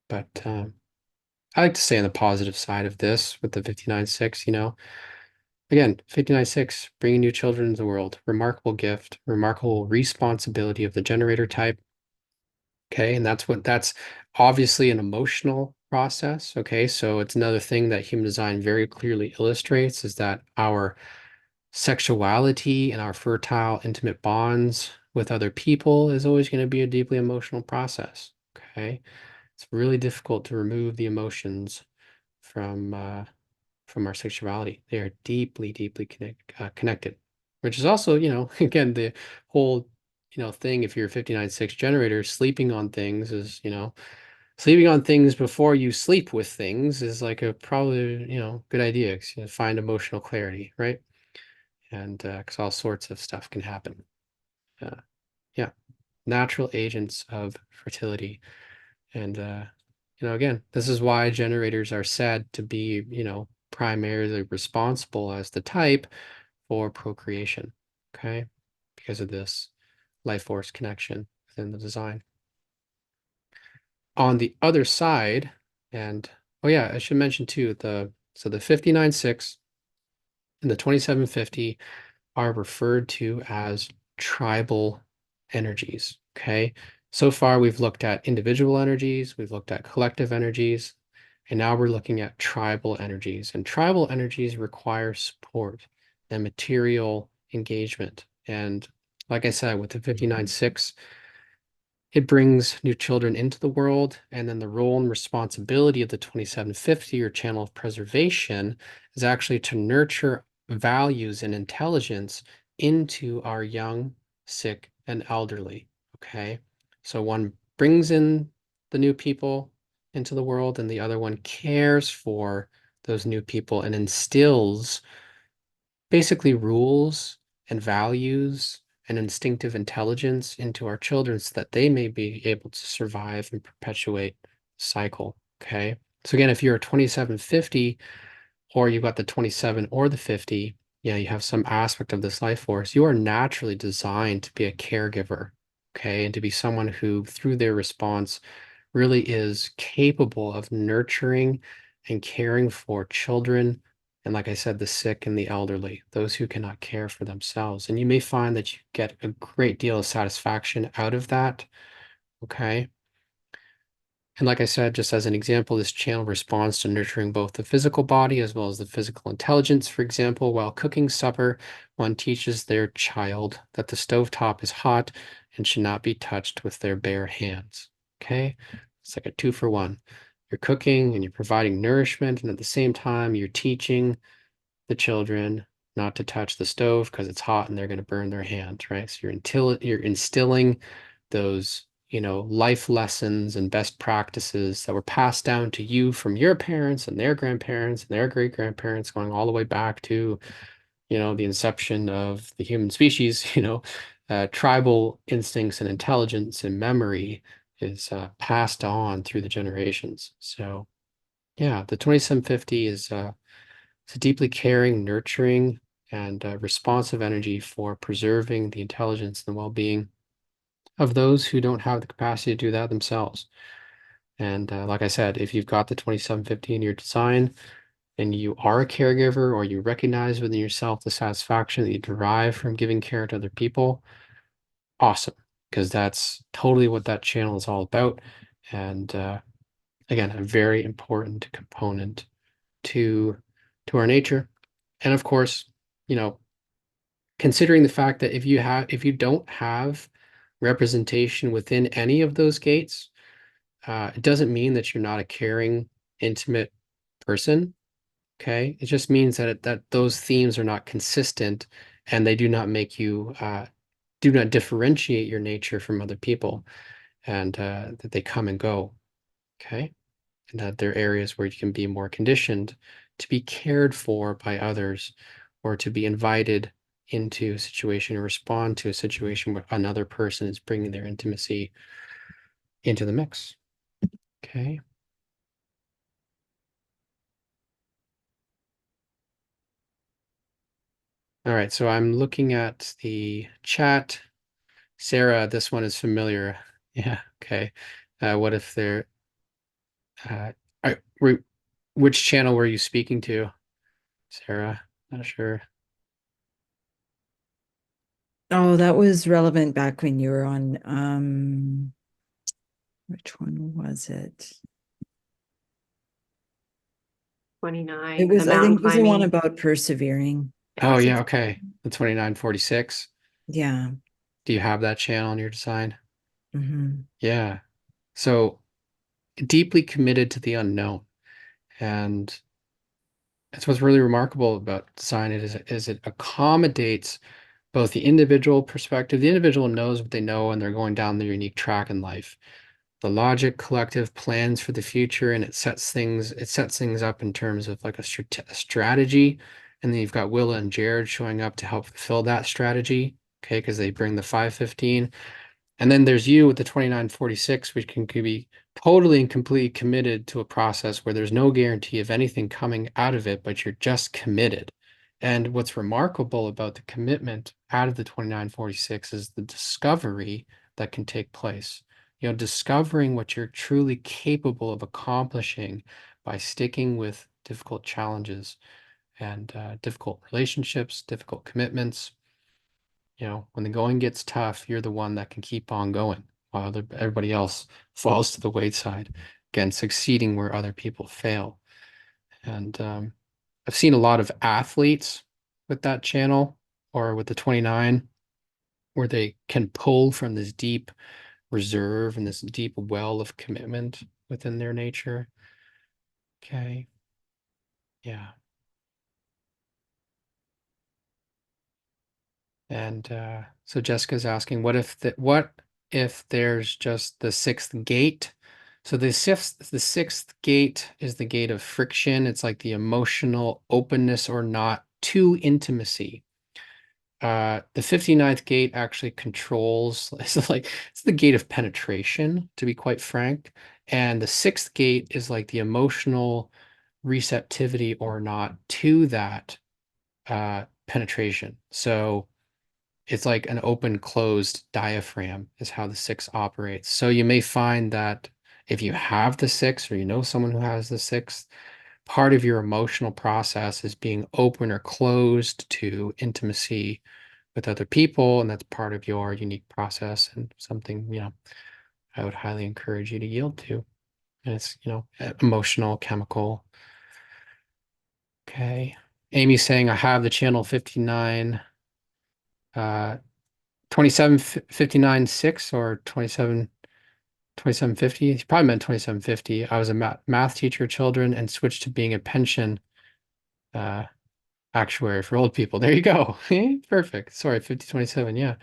A: But I like to say on the positive side of this with the 59-6, again, 59-6, bringing new children into the world, remarkable gift, remarkable responsibility of the generator type. Okay, and that's obviously an emotional process. Okay, so it's another thing that human design very clearly illustrates is that our sexuality and our fertile, intimate bonds with other people is always going to be a deeply emotional process. Okay, it's really difficult to remove the emotions from our sexuality. They are deeply, deeply connected, which is also, again, the whole, thing. If you're a 59-6 generator, sleeping on things is, sleeping on things before you sleep with things is like a probably, good idea 'cause you find emotional clarity, right? And because all sorts of stuff can happen. Yeah, natural agents of fertility. And again, this is why generators are said to be, primarily responsible as the type for procreation. Okay, because of this life force connection within the design. On the other side, and oh yeah, I should mention too, the 59-6 and the 2750 are referred to as tribal energies. Okay. So far, we've looked at individual energies, we've looked at collective energies, and now we're looking at tribal energies. And tribal energies require support and material engagement. And like I said, with the 59-6, it brings new children into the world, and then the role and responsibility of the 2750 or channel of preservation is actually to nurture values and intelligence into our young, sick, and elderly. Okay. So one brings in the new people into the world, and the other one cares for those new people and instills basically rules and values and instinctive intelligence into our children so that they may be able to survive and perpetuate the cycle. Okay. So again, if you're a 2750 or you've got the 27 or the 50, yeah, you have some aspect of this life force. You are naturally designed to be a caregiver, okay, and to be someone who, through their response, really is capable of nurturing and caring for children. And like I said, the sick and the elderly, those who cannot care for themselves. And you may find that you get a great deal of satisfaction out of that. Okay. And like I said, just as an example, this channel responds to nurturing both the physical body as well as the physical intelligence. For example, while cooking supper, one teaches their child that the stovetop is hot and should not be touched with their bare hands. Okay? It's like a 2-for-1. You're cooking and you're providing nourishment, and at the same time, you're teaching the children not to touch the stove because it's hot and they're going to burn their hands, right? So you're instilling those, life lessons and best practices that were passed down to you from your parents and their grandparents and their great grandparents, going all the way back to, the inception of the human species. Tribal instincts and intelligence and memory is passed on through the generations. So yeah, the 2750 is it's a deeply caring, nurturing, and responsive energy for preserving the intelligence and well-being of those who don't have the capacity to do that themselves. And like I said, if you've got the 2750 in your design and you are a caregiver, or you recognize within yourself the satisfaction that you derive from giving care to other people, awesome, because that's totally what that channel is all about. And again, a very important component to our nature. And of course, considering the fact that if you don't have representation within any of those gates, it doesn't mean that you're not a caring, intimate person. Okay, it just means that those themes are not consistent, and they do not make you do not differentiate your nature from other people, and that they come and go. Okay, and that there are areas where you can be more conditioned to be cared for by others, or to be invited into a situation or respond to a situation where another person is bringing their intimacy into the mix. Okay. All right, so I'm looking at the chat. Sarah, this one is familiar. Yeah, okay. What if they're which channel were you speaking to, Sarah? Not sure.
E: Oh, that was relevant back when you were on, which one was it?
C: 29,
E: It was,
C: the
E: I
C: mountain
E: think it was the one
C: climbing.
E: about persevering.
A: Oh yeah, okay. The 2946.
E: Yeah.
A: Do you have that channel in your design?
E: Mm-hmm.
A: Yeah. So deeply committed to the unknown. And that's what's really remarkable about design is it accommodates both the individual perspective. The individual knows what they know and they're going down their unique track in life. The logic collective plans for the future, and it sets things up in terms of like a strategy. And then you've got Willa and Jared showing up to help fulfill that strategy. Okay, because they bring the 515. And then there's you with the 2946, which could be totally and completely committed to a process where there's no guarantee of anything coming out of it, but you're just committed. And what's remarkable about the commitment out of the 2946 is the discovery that can take place. Discovering what you're truly capable of accomplishing by sticking with difficult challenges and difficult relationships, difficult commitments. When the going gets tough, you're the one that can keep on going while everybody else falls to the wayside. Again, succeeding where other people fail. And I've seen a lot of athletes with that channel or with the 29, where they can pull from this deep reserve and this deep well of commitment within their nature. Okay. Yeah. And so Jessica's asking, what if there's just the sixth gate? So the sixth gate is the gate of friction. It's like the emotional openness or not to intimacy. The 59th gate actually controls, it's the gate of penetration, to be quite frank. And the 6th gate is like the emotional receptivity or not to that penetration. So it's like an open closed diaphragm is how the 6 operates. So you may find that if you have the 6 or you know someone who has the 6, part of your emotional process is being open or closed to intimacy with other people, and that's part of your unique process and something, I would highly encourage you to yield to. And it's, emotional, chemical. Okay. Amy's saying I have the channel 59, 2759 6 or 2750. He probably meant 2750. I was a math teacher, children, and switched to being a pension uh, actuary for old people. There you go. Perfect. Sorry, 5027. Yeah.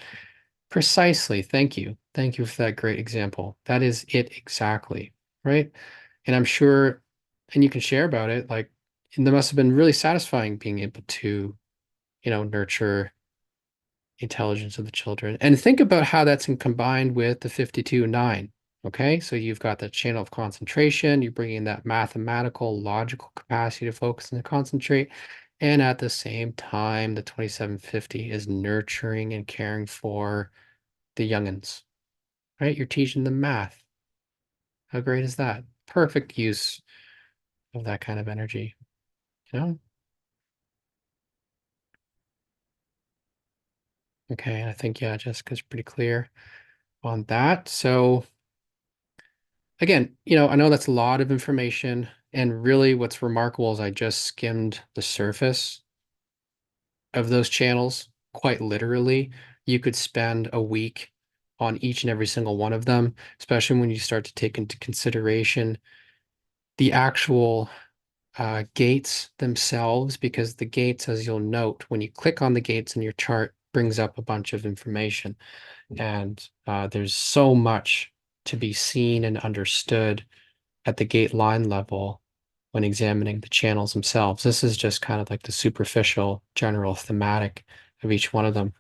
A: Precisely. Thank you. Thank you for that great example. That is it exactly, right? And I'm sure, and you can share about it, like, and that must have been really satisfying being able to, nurture intelligence of the children. And think about how that's combined with the 52-9. Okay, so you've got the channel of concentration, you're bringing that mathematical, logical capacity to focus and concentrate. And at the same time, the 2750 is nurturing and caring for the youngins, right? You're teaching them math. How great is that? Perfect use of that kind of energy, you know? Okay, I think, yeah, Jessica's pretty clear on that. So again, I know that's a lot of information, and really what's remarkable is I just skimmed the surface of those channels. Quite literally, you could spend a week on each and every single one of them, especially when you start to take into consideration the actual gates themselves, because the gates, as you'll note, when you click on the gates in your chart, brings up a bunch of information. And there's so much to be seen and understood at the gate line level when examining the channels themselves. This is just kind of like the superficial general thematic of each one of them.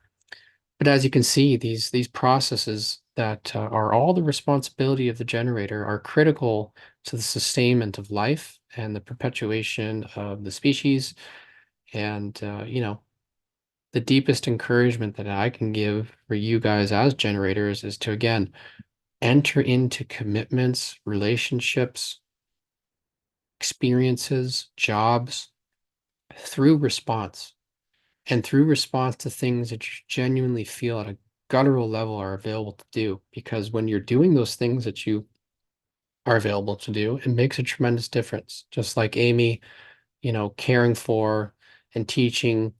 A: But as you can see, these processes that are all the responsibility of the generator are critical to the sustainment of life and the perpetuation of the species. And, the deepest encouragement that I can give for you guys as generators is to, again, enter into commitments, relationships, experiences, jobs through response, and through response to things that you genuinely feel at a guttural level are available to do. Because when you're doing those things that you are available to do, it makes a tremendous difference. Just like Amy, caring for and teaching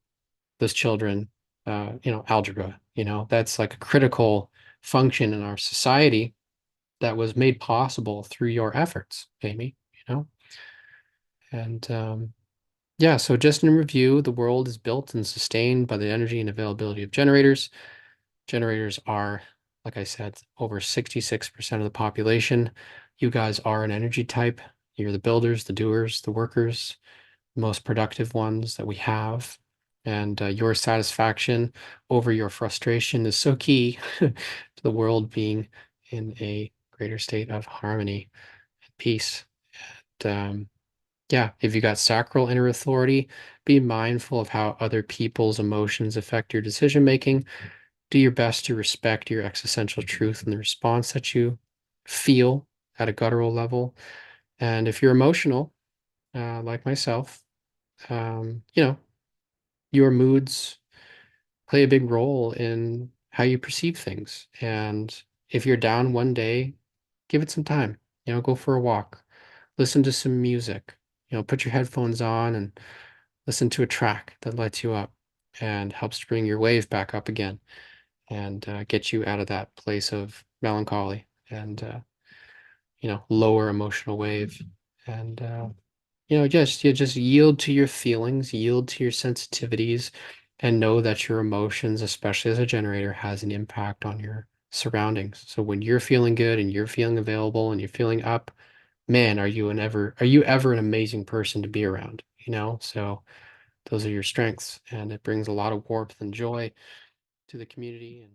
A: those children, algebra, that's like a critical function in our society that was made possible through your efforts, Amy, and yeah, so just in review, the world is built and sustained by the energy and availability of generators. Generators are, like I said, over 66% of the population. You guys are an energy type. You're the builders, the doers, the workers, the most productive ones that we have. And your satisfaction over your frustration is so key to the world being in a greater state of harmony and peace. And, yeah, if you got sacral inner authority, be mindful of how other people's emotions affect your decision making. Do your best to respect your existential truth and the response that you feel at a guttural level. And if you're emotional, like myself, your moods play a big role in how you perceive things. And if you're down one day, give it some time, go for a walk, listen to some music, put your headphones on and listen to a track that lights you up and helps to bring your wave back up again and get you out of that place of melancholy and lower emotional wave. And just yield to your feelings, yield to your sensitivities, and know that your emotions, especially as a generator, has an impact on your surroundings. So when you're feeling good and you're feeling available and you're feeling up, man, are you ever an amazing person to be around, So those are your strengths, and it brings a lot of warmth and joy to the community. And